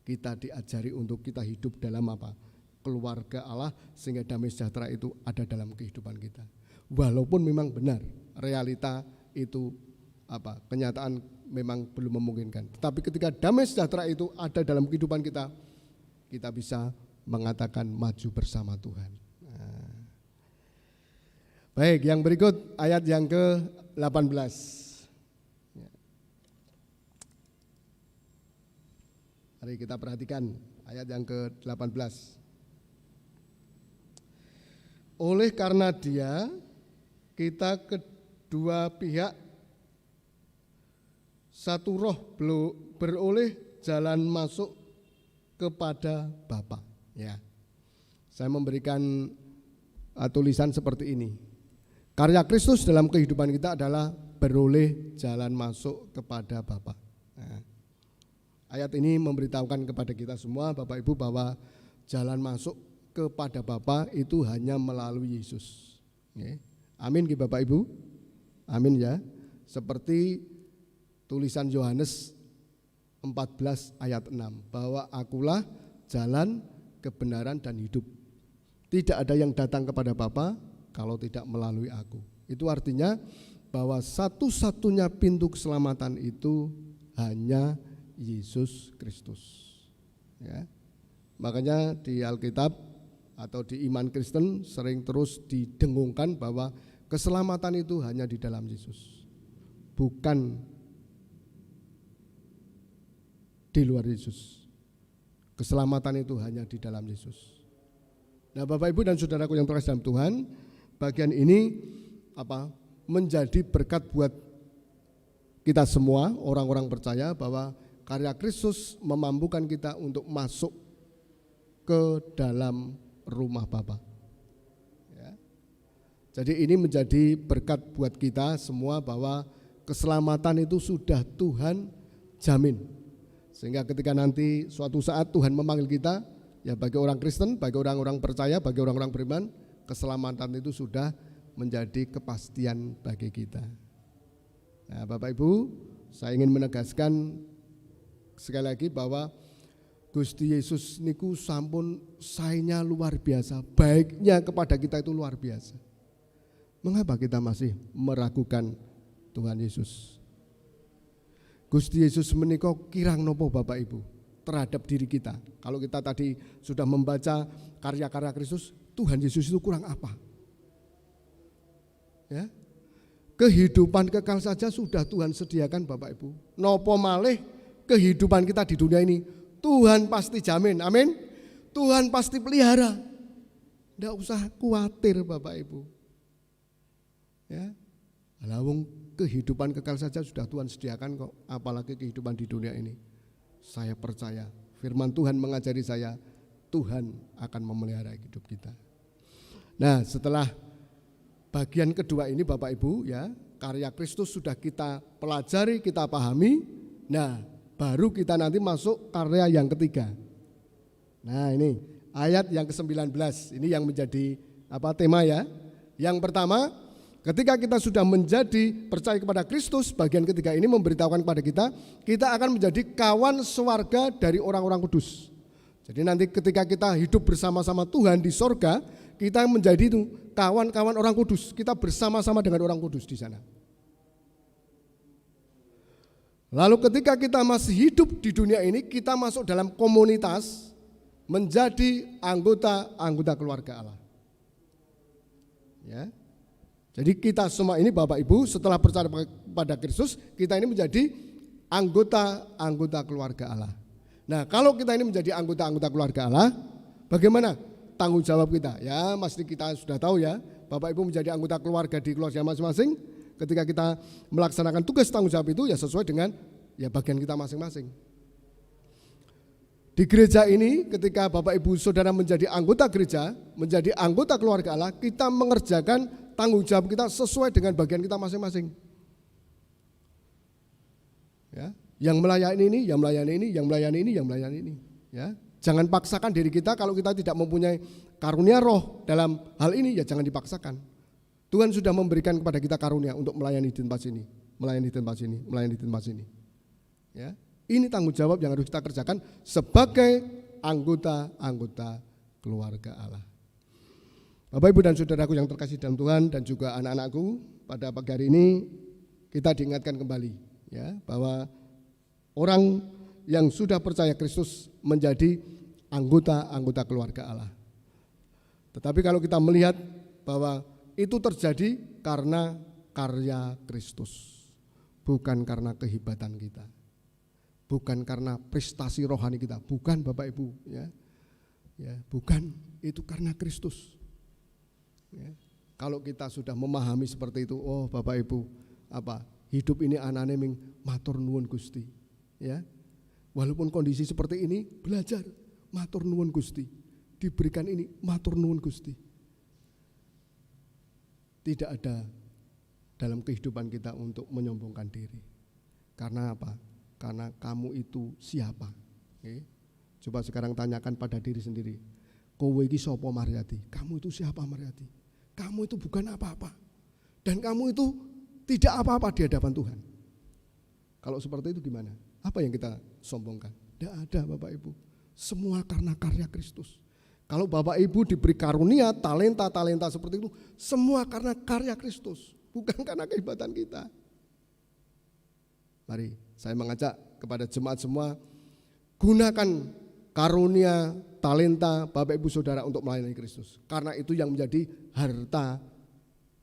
kita diajari untuk kita hidup dalam keluarga Allah, sehingga damai sejahtera itu ada dalam kehidupan kita. Walaupun memang benar realita itu kenyataan memang belum memungkinkan. Tetapi ketika damai sejahtera itu ada dalam kehidupan kita, kita bisa mengatakan maju bersama Tuhan. Baik, yang berikut ayat yang ke-18. Mari kita perhatikan ayat yang ke-18. Oleh karena Dia, kita kedua pihak satu roh beroleh jalan masuk kepada Bapa. Ya, saya memberikan tulisan seperti ini. Karya Kristus dalam kehidupan kita adalah beroleh jalan masuk kepada Bapa. Nah, ayat ini memberitahukan kepada kita semua Bapak Ibu bahwa jalan masuk kepada Bapa itu hanya melalui Yesus. Ya. Amin Bapak Ibu. Amin ya. Seperti tulisan Yohanes 14 ayat 6, bahwa akulah jalan, kebenaran dan hidup. Tidak ada yang datang kepada Bapa kalau tidak melalui aku. Itu artinya bahwa satu-satunya pintu keselamatan itu hanya Yesus Kristus. Ya. Makanya di Alkitab atau di iman Kristen sering terus didengungkan bahwa keselamatan itu hanya di dalam Yesus, bukan di luar Yesus. Keselamatan itu hanya di dalam Yesus. Nah, Bapak Ibu dan saudaraku yang terkasih dalam Tuhan, bagian ini menjadi berkat buat kita semua orang-orang percaya bahwa karya Kristus memampukan kita untuk masuk ke dalam rumah Bapa. Ya. Jadi ini menjadi berkat buat kita semua bahwa keselamatan itu sudah Tuhan jamin. Sehingga ketika nanti suatu saat Tuhan memanggil kita, ya bagi orang Kristen, bagi orang-orang percaya, bagi orang-orang beriman, keselamatan itu sudah menjadi kepastian bagi kita. Nah, Bapak Ibu, saya ingin menegaskan sekali lagi bahwa Gusti Yesus niku sampun sayanya luar biasa, baiknya kepada kita itu luar biasa. Mengapa kita masih meragukan Tuhan Yesus? Gusti Yesus menika kirang nopo Bapak Ibu terhadap diri kita. Kalau kita tadi sudah membaca karya-karya Kristus, Tuhan Yesus itu kurang apa? Ya. Kehidupan kekal saja sudah Tuhan sediakan Bapak Ibu. Nopo malih kehidupan kita di dunia ini Tuhan pasti jamin, amin. Tuhan pasti pelihara. Tidak usah khawatir Bapak Ibu. Ya, lawung kehidupan kekal saja sudah Tuhan sediakan kok, apalagi kehidupan di dunia ini. Saya percaya firman Tuhan mengajari saya, Tuhan akan memelihara hidup kita. Nah, setelah bagian kedua ini Bapak Ibu ya, karya Kristus sudah kita pelajari, kita pahami. Nah, baru kita nanti masuk karya yang ketiga. Nah, ini ayat yang ke-19, ini yang menjadi tema ya. Yang pertama, ketika kita sudah menjadi percaya kepada Kristus, bagian ketiga ini memberitahukan kepada kita akan menjadi kawan sewarga dari orang-orang kudus. Jadi nanti ketika kita hidup bersama-sama Tuhan di sorga, kita menjadi itu kawan-kawan orang kudus. Kita bersama-sama dengan orang kudus di sana. Lalu ketika kita masih hidup di dunia ini, kita masuk dalam komunitas, menjadi anggota keluarga Allah. Ya. Jadi kita semua ini Bapak Ibu setelah percaya pada Kristus, kita ini menjadi anggota keluarga Allah. Nah, kalau kita ini menjadi anggota keluarga Allah, bagaimana tanggung jawab kita? Ya, pasti kita sudah tahu ya, Bapak Ibu menjadi anggota keluarga di keluarga masing-masing. Ketika kita melaksanakan tugas tanggung jawab itu ya sesuai dengan ya bagian kita masing-masing. Di gereja ini ketika Bapak Ibu Saudara menjadi anggota gereja, menjadi anggota keluarga Allah, kita mengerjakan tanggung jawab kita sesuai dengan bagian kita masing-masing. Ya, yang melayani ini, yang melayani ini, yang melayani ini, yang melayani ini. Ya, jangan paksakan diri kita kalau kita tidak mempunyai karunia roh dalam hal ini, ya jangan dipaksakan. Tuhan sudah memberikan kepada kita karunia untuk melayani di tempat sini, melayani di tempat sini, melayani di tempat sini. Ya, ini tanggung jawab yang harus kita kerjakan sebagai anggota keluarga Allah. Bapak Ibu dan Saudaraku yang terkasih dalam Tuhan dan juga anak-anakku, pada pagi hari ini kita diingatkan kembali ya bahwa orang yang sudah percaya Kristus menjadi anggota keluarga Allah. Tetapi kalau kita melihat bahwa itu terjadi karena karya Kristus, bukan karena kehebatan kita, bukan karena prestasi rohani kita, bukan Bapak Ibu ya, bukan, itu karena Kristus. Ya. Kalau kita sudah memahami seperti itu, oh Bapak Ibu, hidup ini anane ming matur nuwun Gusti. Ya. Walaupun kondisi seperti ini, belajar matur nuwun Gusti. Diberikan ini matur nuwun Gusti. Tidak ada dalam kehidupan kita untuk menyombongkan diri. Karena apa? Karena kamu itu siapa? Oke. Coba sekarang tanyakan pada diri sendiri. Kowe iki sapa Mariati? Kamu itu siapa Mariati? Kamu itu bukan apa-apa. Dan kamu itu tidak apa-apa di hadapan Tuhan. Kalau seperti itu gimana? Apa yang kita sombongkan? Tidak ada Bapak Ibu. Semua karena karya Kristus. Kalau Bapak Ibu diberi karunia, talenta seperti itu, semua karena karya Kristus, bukan karena kehebatan kita. Mari saya mengajak kepada jemaat semua, gunakan karunia, talenta Bapak Ibu Saudara untuk melayani Kristus. Karena itu yang menjadi harta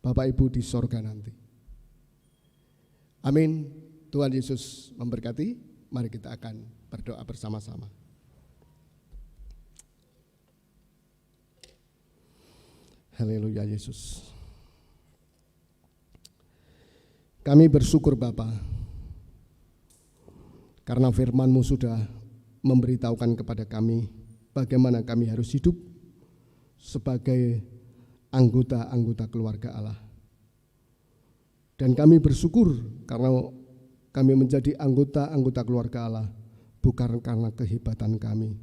Bapak Ibu di sorga nanti. Amin. Tuhan Yesus memberkati. Mari kita akan berdoa bersama-sama. Haleluya Yesus. Kami bersyukur Bapa, karena firman-Mu sudah memberitahukan kepada kami bagaimana kami harus hidup sebagai anggota keluarga Allah. Dan kami bersyukur karena kami menjadi anggota keluarga Allah bukan karena kehebatan kami,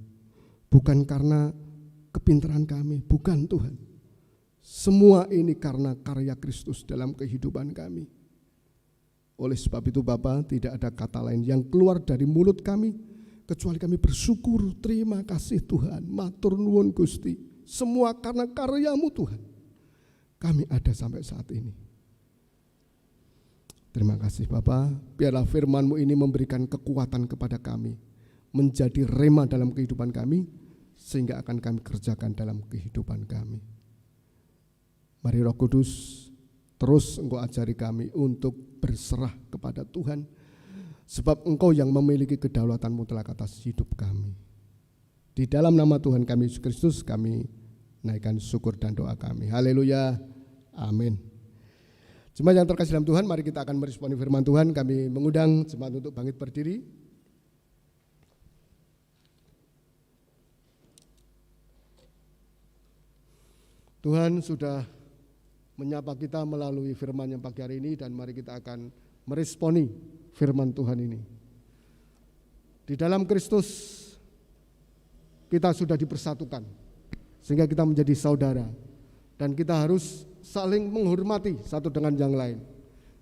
bukan karena kepintaran kami, bukan Tuhan. Semua ini karena karya Kristus dalam kehidupan kami. Oleh sebab itu Bapa, tidak ada kata lain yang keluar dari mulut kami kecuali kami bersyukur, terima kasih Tuhan, matur nuwun Gusti. Semua karena karya-Mu Tuhan, kami ada sampai saat ini. Terima kasih Bapa, biarlah firman-Mu ini memberikan kekuatan kepada kami, menjadi rema dalam kehidupan kami, sehingga akan kami kerjakan dalam kehidupan kami. Mari Roh Kudus, terus Engkau ajari kami untuk berserah kepada Tuhan, sebab Engkau yang memiliki kedaulatan mutlak atas hidup kami. Di dalam nama Tuhan kami Yesus Kristus kami naikkan syukur dan doa kami. Haleluya, amin. Jemaat yang terkasih dalam Tuhan, mari kita akan meresponi firman Tuhan. Kami mengundang jemaat untuk bangkit berdiri. Tuhan sudah menyapa kita melalui firman yang pagi hari ini, dan mari kita akan meresponi firman Tuhan ini. Di dalam Kristus kita sudah dipersatukan sehingga kita menjadi saudara, dan kita harus saling menghormati satu dengan yang lain.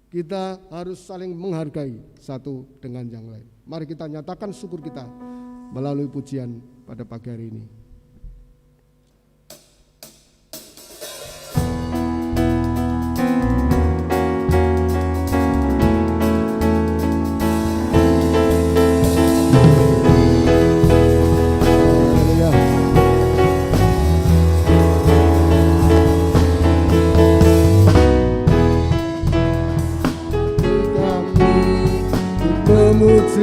Kita harus saling menghargai satu dengan yang lain. Mari kita nyatakan syukur kita melalui pujian pada pagi hari ini. Memuji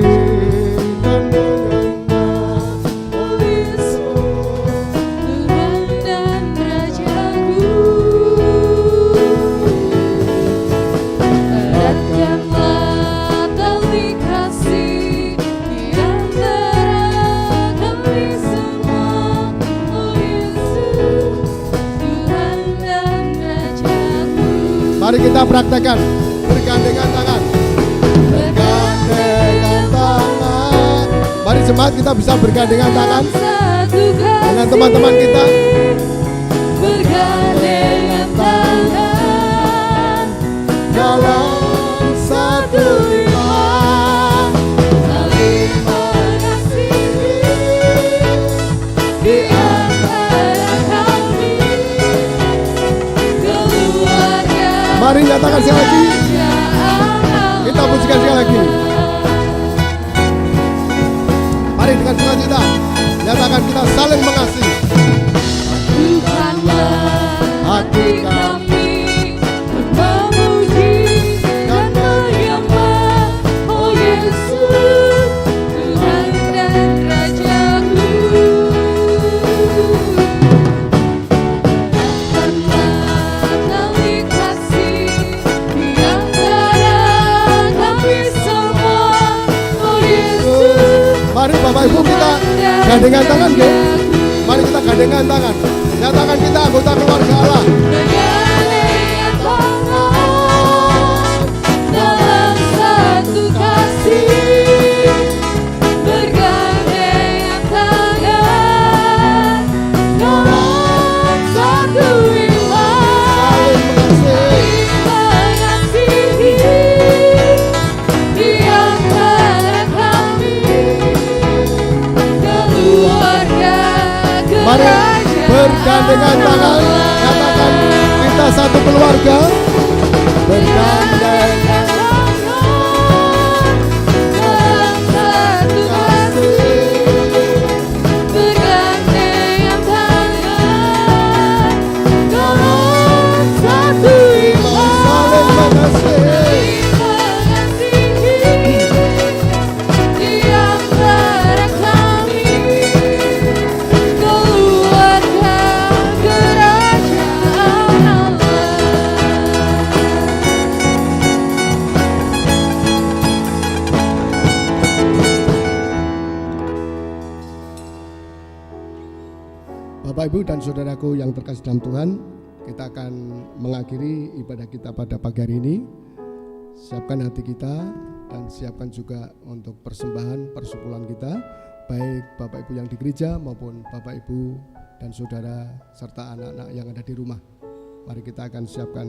Mari kita praktekkan bergandengan tangan. Bergandengan tangan. Mari jemaat kita bisa bergandengan tangan dengan teman-teman kita. Bergandengan tangan Dalam satu iman, saling mengasihi di antara kami, keluarga mari nyatakan sekali lagi. Kita pujikan sekali lagi. Mari dengan sukacita nyatakan kita saling mengasihi. Bukanlah hati kami memuji dan menyembah, oh Yesus, Tuhan dan Rajaku. Datanglah kami kasih di antara kami semua, oh Yesus. Mari Bapak Ibu kita gandengan tangan, geng. Mari kita gandengan tangan. Nyatakan kita anggota keluarga Allah. Bergandengan tangan dalam satu kasih, bergandengan tangan dalam satu iman, saling mengasihi di antara kami, keluarga Mari bergandengan tangan. Nyatakan kita satu keluarga. Bergandengan tangan dalam satu kasih, bergandengan tangan dalam satu saling iman, mengasihi. mengasihi di antara kami, keluarga kerajaan Allah. Bapak Ibu dan saudaraku yang terkasih dalam Tuhan, kita akan mengakhiri ibadah kita pada pagi hari ini. Siapkan hati kita dan siapkan juga untuk persembahan persepuluhan kita, baik Bapak Ibu yang di gereja maupun Bapak Ibu dan saudara serta anak-anak yang ada di rumah. Mari kita akan siapkan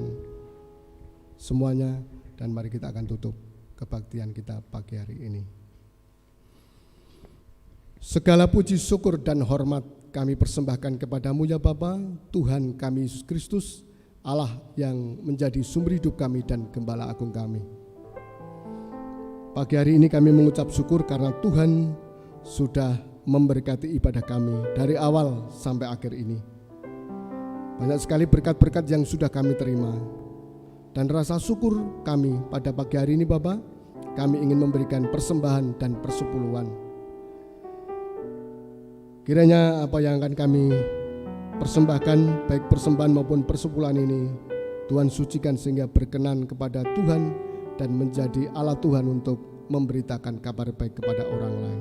semuanya dan mari kita akan tutup kebaktian kita pagi hari ini. Segala puji, syukur, dan hormat kami persembahkan kepadamu ya Bapa, Tuhan kami Yesus Kristus, Allah yang menjadi sumber hidup kami dan gembala agung kami. Pagi hari ini kami mengucap syukur karena Tuhan sudah memberkati ibadah kami dari awal sampai akhir ini. Banyak sekali berkat-berkat yang sudah kami terima. Dan rasa syukur kami pada pagi hari ini Bapa, kami ingin memberikan persembahan dan persepuluhan. Kiranya apa yang akan kami persembahkan, baik persembahan maupun persepuluhan ini, Tuhan sucikan sehingga berkenan kepada Tuhan dan menjadi alat Tuhan untuk memberitakan kabar baik kepada orang lain.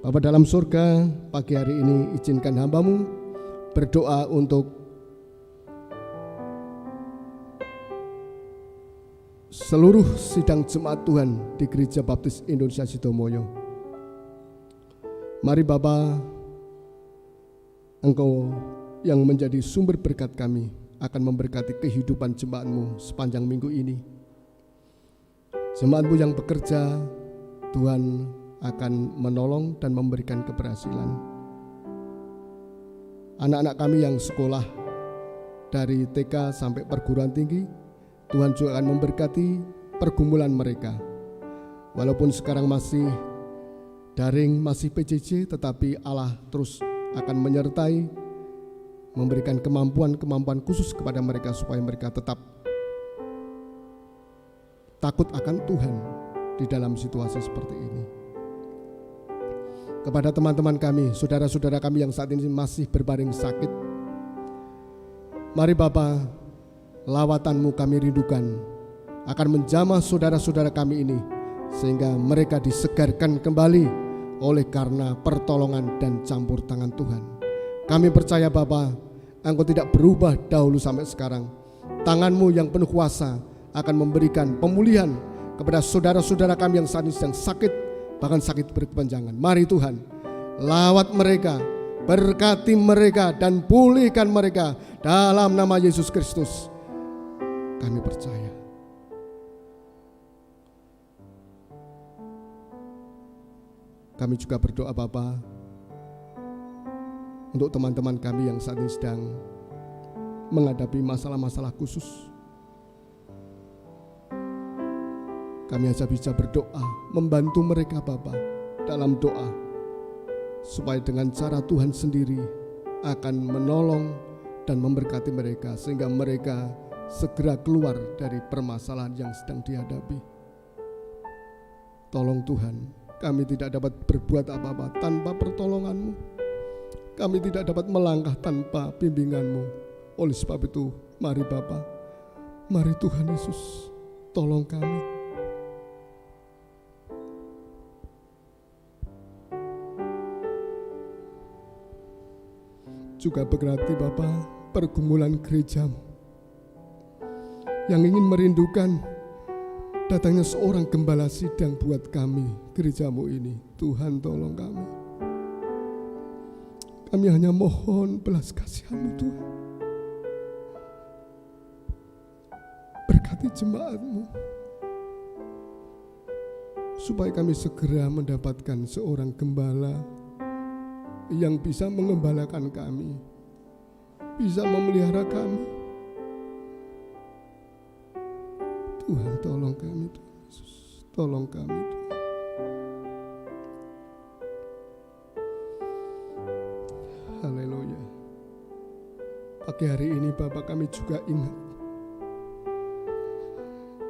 Bapa dalam surga, pagi hari ini izinkan hamba-Mu berdoa untuk seluruh sidang jemaat Tuhan di Gereja Baptis Indonesia Sitomoyo. Mari Bapa, Engkau yang menjadi sumber berkat kami akan memberkati kehidupan jemaat-Mu sepanjang minggu ini. Jemaat-Mu yang bekerja, Tuhan akan menolong dan memberikan keberhasilan. Anak-anak kami yang sekolah dari TK sampai perguruan tinggi, Tuhan juga akan memberkati pergumulan mereka. Walaupun sekarang masih daring, masih PJJ, tetapi Allah terus akan menyertai, memberikan kemampuan-kemampuan khusus kepada mereka supaya mereka tetap takut akan Tuhan di dalam situasi seperti ini. Kepada teman-teman kami, saudara-saudara kami yang saat ini masih berbaring sakit, mari Bapa, lawatan-Mu kami rindukan akan menjamah saudara-saudara kami ini sehingga mereka disegarkan kembali oleh karena pertolongan dan campur tangan Tuhan. Kami percaya Bapa, Engkau tidak berubah dahulu sampai sekarang. Tangan-Mu yang penuh kuasa akan memberikan pemulihan kepada saudara-saudara kami yang saat ini sedang sakit, bahkan sakit berkepanjangan. Mari Tuhan, lawat mereka, berkati mereka dan pulihkan mereka dalam nama Yesus Kristus. Kami percaya. Kami juga berdoa Bapa untuk teman-teman kami yang saat ini sedang menghadapi masalah-masalah khusus. Kami hanya bisa berdoa, membantu mereka Bapa dalam doa, supaya dengan cara Tuhan sendiri akan menolong dan memberkati mereka, sehingga mereka segera keluar dari permasalahan yang sedang dihadapi. Tolong Tuhan, kami tidak dapat berbuat apa-apa tanpa pertolongan-Mu. Kami tidak dapat melangkah tanpa bimbingan-Mu. Oleh sebab itu, mari Bapa, mari Tuhan Yesus, tolong kami. Juga berarti Bapa, pergumulan gereja-Mu yang ingin merindukan datangnya seorang gembala sidang buat kami, gereja-Mu ini. Tuhan tolong kami. Kami hanya mohon belas kasihan-Mu Tuhan. Berkati jemaat-Mu, supaya kami segera mendapatkan seorang gembala yang bisa mengembalakan kami, bisa memelihara kami. Tuhan tolong kami, Tuhan Yesus, tolong kami Tuhan. Haleluya. Pagi hari ini Bapak, kami juga ingat,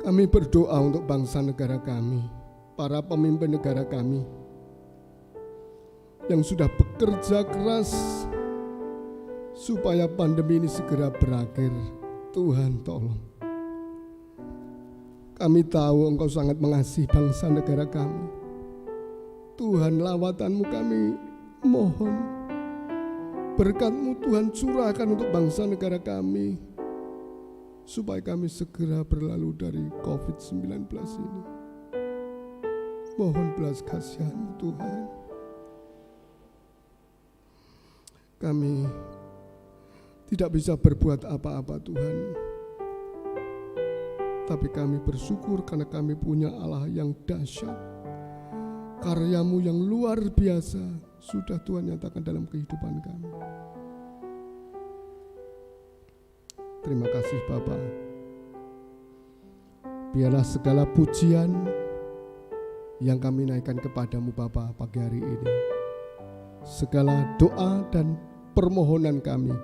kami berdoa untuk bangsa negara kami, para pemimpin negara kami yang sudah bekerja keras supaya pandemi ini segera berakhir. Tuhan tolong. Kami tahu Engkau sangat mengasihi bangsa negara kami. Tuhan, lawatan-Mu kami mohon. Berkat-Mu Tuhan curahkan untuk bangsa negara kami, supaya kami segera berlalu dari COVID-19 ini. Mohon belas kasihan-Mu Tuhan. Kami tidak bisa berbuat apa-apa Tuhan, tapi kami bersyukur karena kami punya Allah yang dahsyat. Karya-Mu yang luar biasa sudah Tuhan nyatakan dalam kehidupan kami. Terima kasih Bapa. Biarlah segala pujian yang kami naikkan kepadamu Bapa pagi hari ini, segala doa dan permohonan kami,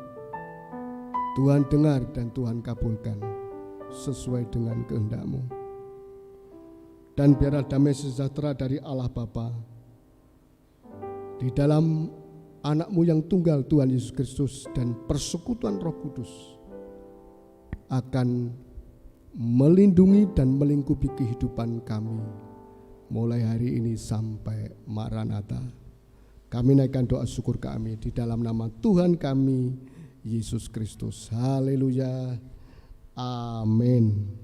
Tuhan dengar dan Tuhan kabulkan sesuai dengan kehendak-Mu. Dan biarlah damai sejahtera dari Allah Bapa di dalam anak-Mu yang tunggal Tuhan Yesus Kristus dan persekutuan Roh Kudus akan melindungi dan melingkupi kehidupan kami mulai hari ini sampai Maranatha. Kami naikkan doa syukur kami di dalam nama Tuhan kami Yesus Kristus. Haleluya. Amin.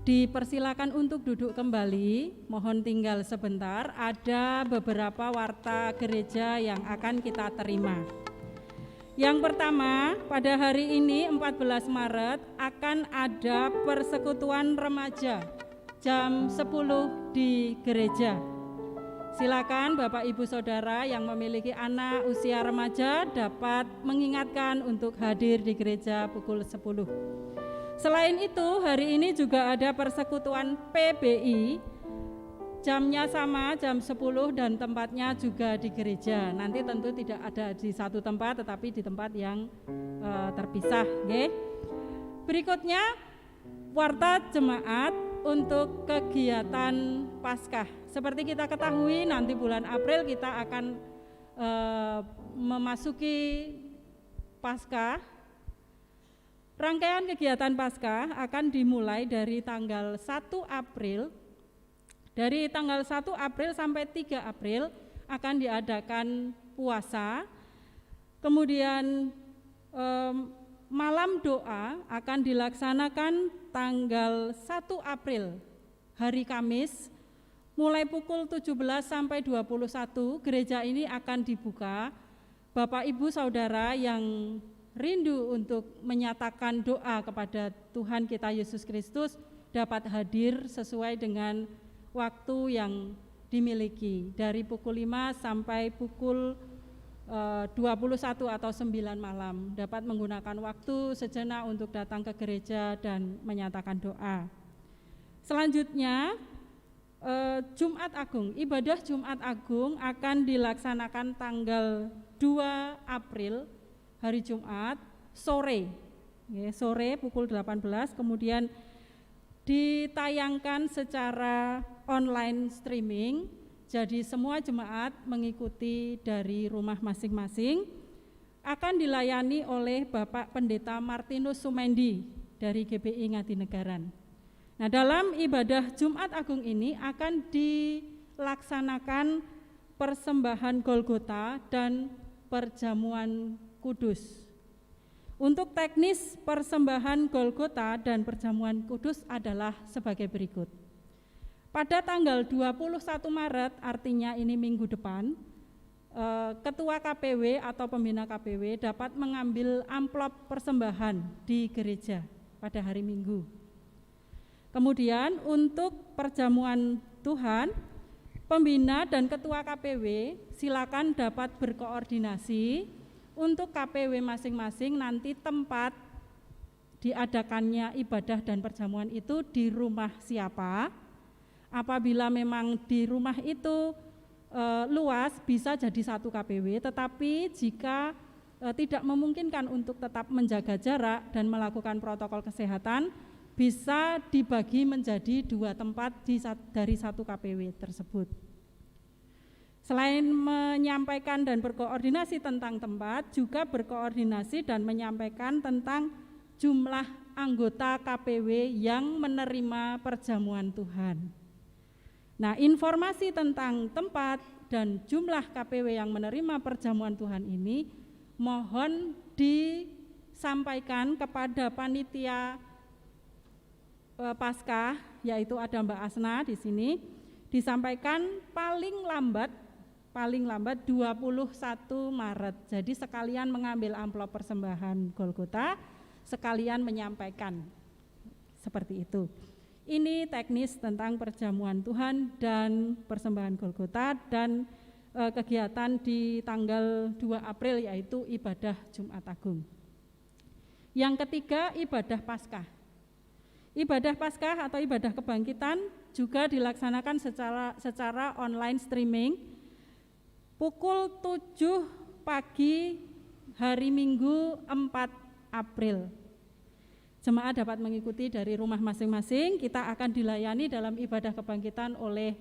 Dipersilakan untuk duduk kembali, mohon tinggal sebentar, ada beberapa warta gereja yang akan kita terima. Yang pertama, pada hari ini 14 Maret akan ada persekutuan remaja jam 10 di gereja. Silakan Bapak Ibu Saudara yang memiliki anak usia remaja dapat mengingatkan untuk hadir di gereja pukul 10. Selain itu, hari ini juga ada persekutuan PBI. Jamnya sama, jam 10 dan tempatnya juga di gereja. Nanti tentu tidak ada di satu tempat, tetapi di tempat yang terpisah. Okay? Berikutnya, warta jemaat untuk kegiatan Paskah. Seperti kita ketahui, nanti bulan April kita akan memasuki Paskah. Rangkaian kegiatan Paskah akan dimulai dari tanggal 1 April. Dari tanggal 1 April sampai 3 April akan diadakan puasa. Kemudian malam doa akan dilaksanakan tanggal 1 April, hari Kamis, mulai pukul 17 sampai 21, gereja ini akan dibuka. Bapak Ibu Saudara yang rindu untuk menyatakan doa kepada Tuhan kita Yesus Kristus dapat hadir sesuai dengan waktu yang dimiliki, dari pukul 5 sampai pukul 21 atau 9 malam, dapat menggunakan waktu sejenak untuk datang ke gereja dan menyatakan doa. Selanjutnya, Jumat Agung, ibadah Jumat Agung akan dilaksanakan tanggal 2 April, hari Jumat, sore, sore pukul 18, kemudian ditayangkan secara online streaming. Jadi semua jemaat mengikuti dari rumah masing-masing, akan dilayani oleh Bapak Pendeta Martinus Sumendi dari GBI Ngadinegara. Nah, dalam ibadah Jumat Agung ini akan dilaksanakan persembahan Golgota dan perjamuan kudus. Untuk teknis persembahan Golgota dan perjamuan kudus adalah sebagai berikut. Pada tanggal 21 Maret, artinya ini minggu depan, Ketua KPW atau pembina KPW dapat mengambil amplop persembahan di gereja pada hari Minggu. Kemudian untuk perjamuan Tuhan, pembina dan ketua KPW silakan dapat berkoordinasi untuk KPW masing-masing, nanti tempat diadakannya ibadah dan perjamuan itu di rumah siapa. Apabila memang di rumah itu luas, bisa jadi satu KPW, tetapi jika tidak memungkinkan untuk tetap menjaga jarak dan melakukan protokol kesehatan, bisa dibagi menjadi 2 tempat dari satu KPW tersebut. Selain menyampaikan dan berkoordinasi tentang tempat, juga berkoordinasi dan menyampaikan tentang jumlah anggota KPW yang menerima perjamuan Tuhan. Nah, informasi tentang tempat dan jumlah KPW yang menerima perjamuan Tuhan ini mohon disampaikan kepada panitia Paskah, yaitu ada Mbak Asna di sini, disampaikan paling lambat 21 Maret. Jadi sekalian mengambil amplop persembahan Golgota, sekalian menyampaikan seperti itu. Ini teknis tentang perjamuan Tuhan dan persembahan Golgota dan kegiatan di tanggal 2 April yaitu ibadah Jumat Agung. Yang ketiga, ibadah Paskah. Ibadah Paskah atau ibadah kebangkitan juga dilaksanakan secara online streaming pukul 7 pagi hari Minggu 4 April. Jemaat dapat mengikuti dari rumah masing-masing. Kita akan dilayani dalam ibadah kebangkitan oleh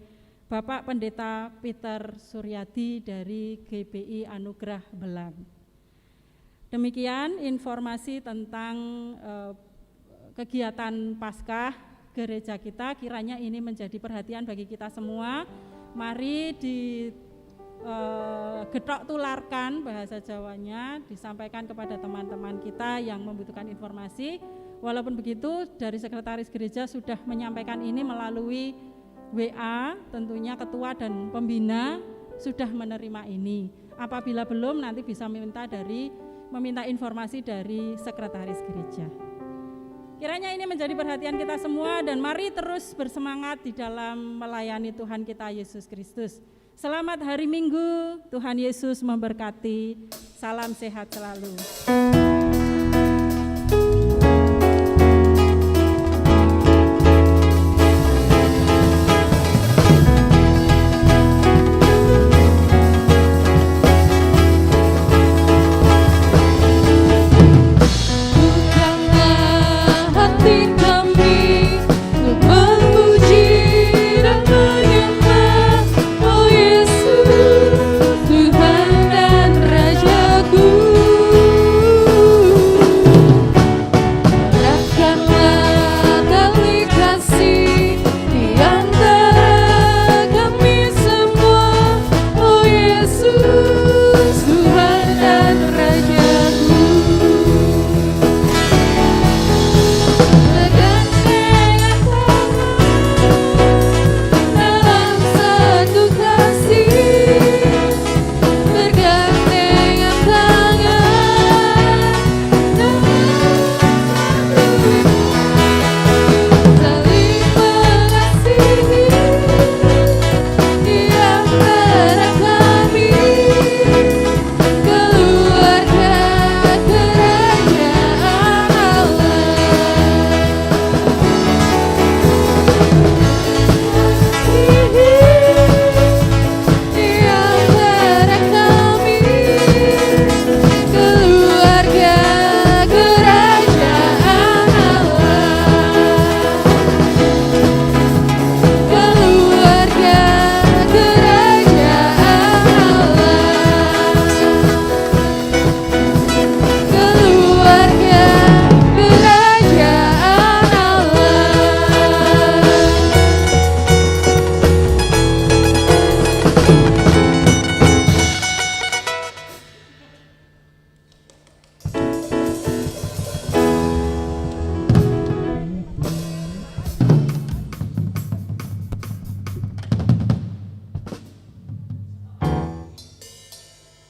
Bapak Pendeta Peter Suryadi dari GBI Anugerah Belang. Demikian informasi tentang kegiatan Paskah gereja kita, kiranya ini menjadi perhatian bagi kita semua. Mari getok tularkan bahasa Jawanya, disampaikan kepada teman-teman kita yang membutuhkan informasi. Walaupun begitu, dari sekretaris gereja sudah menyampaikan ini melalui WA, tentunya ketua dan pembina sudah menerima ini. Apabila belum, nanti bisa meminta informasi dari sekretaris gereja. Kiranya ini menjadi perhatian kita semua dan mari terus bersemangat di dalam melayani Tuhan kita Yesus Kristus. Selamat hari Minggu, Tuhan Yesus memberkati. Salam sehat selalu.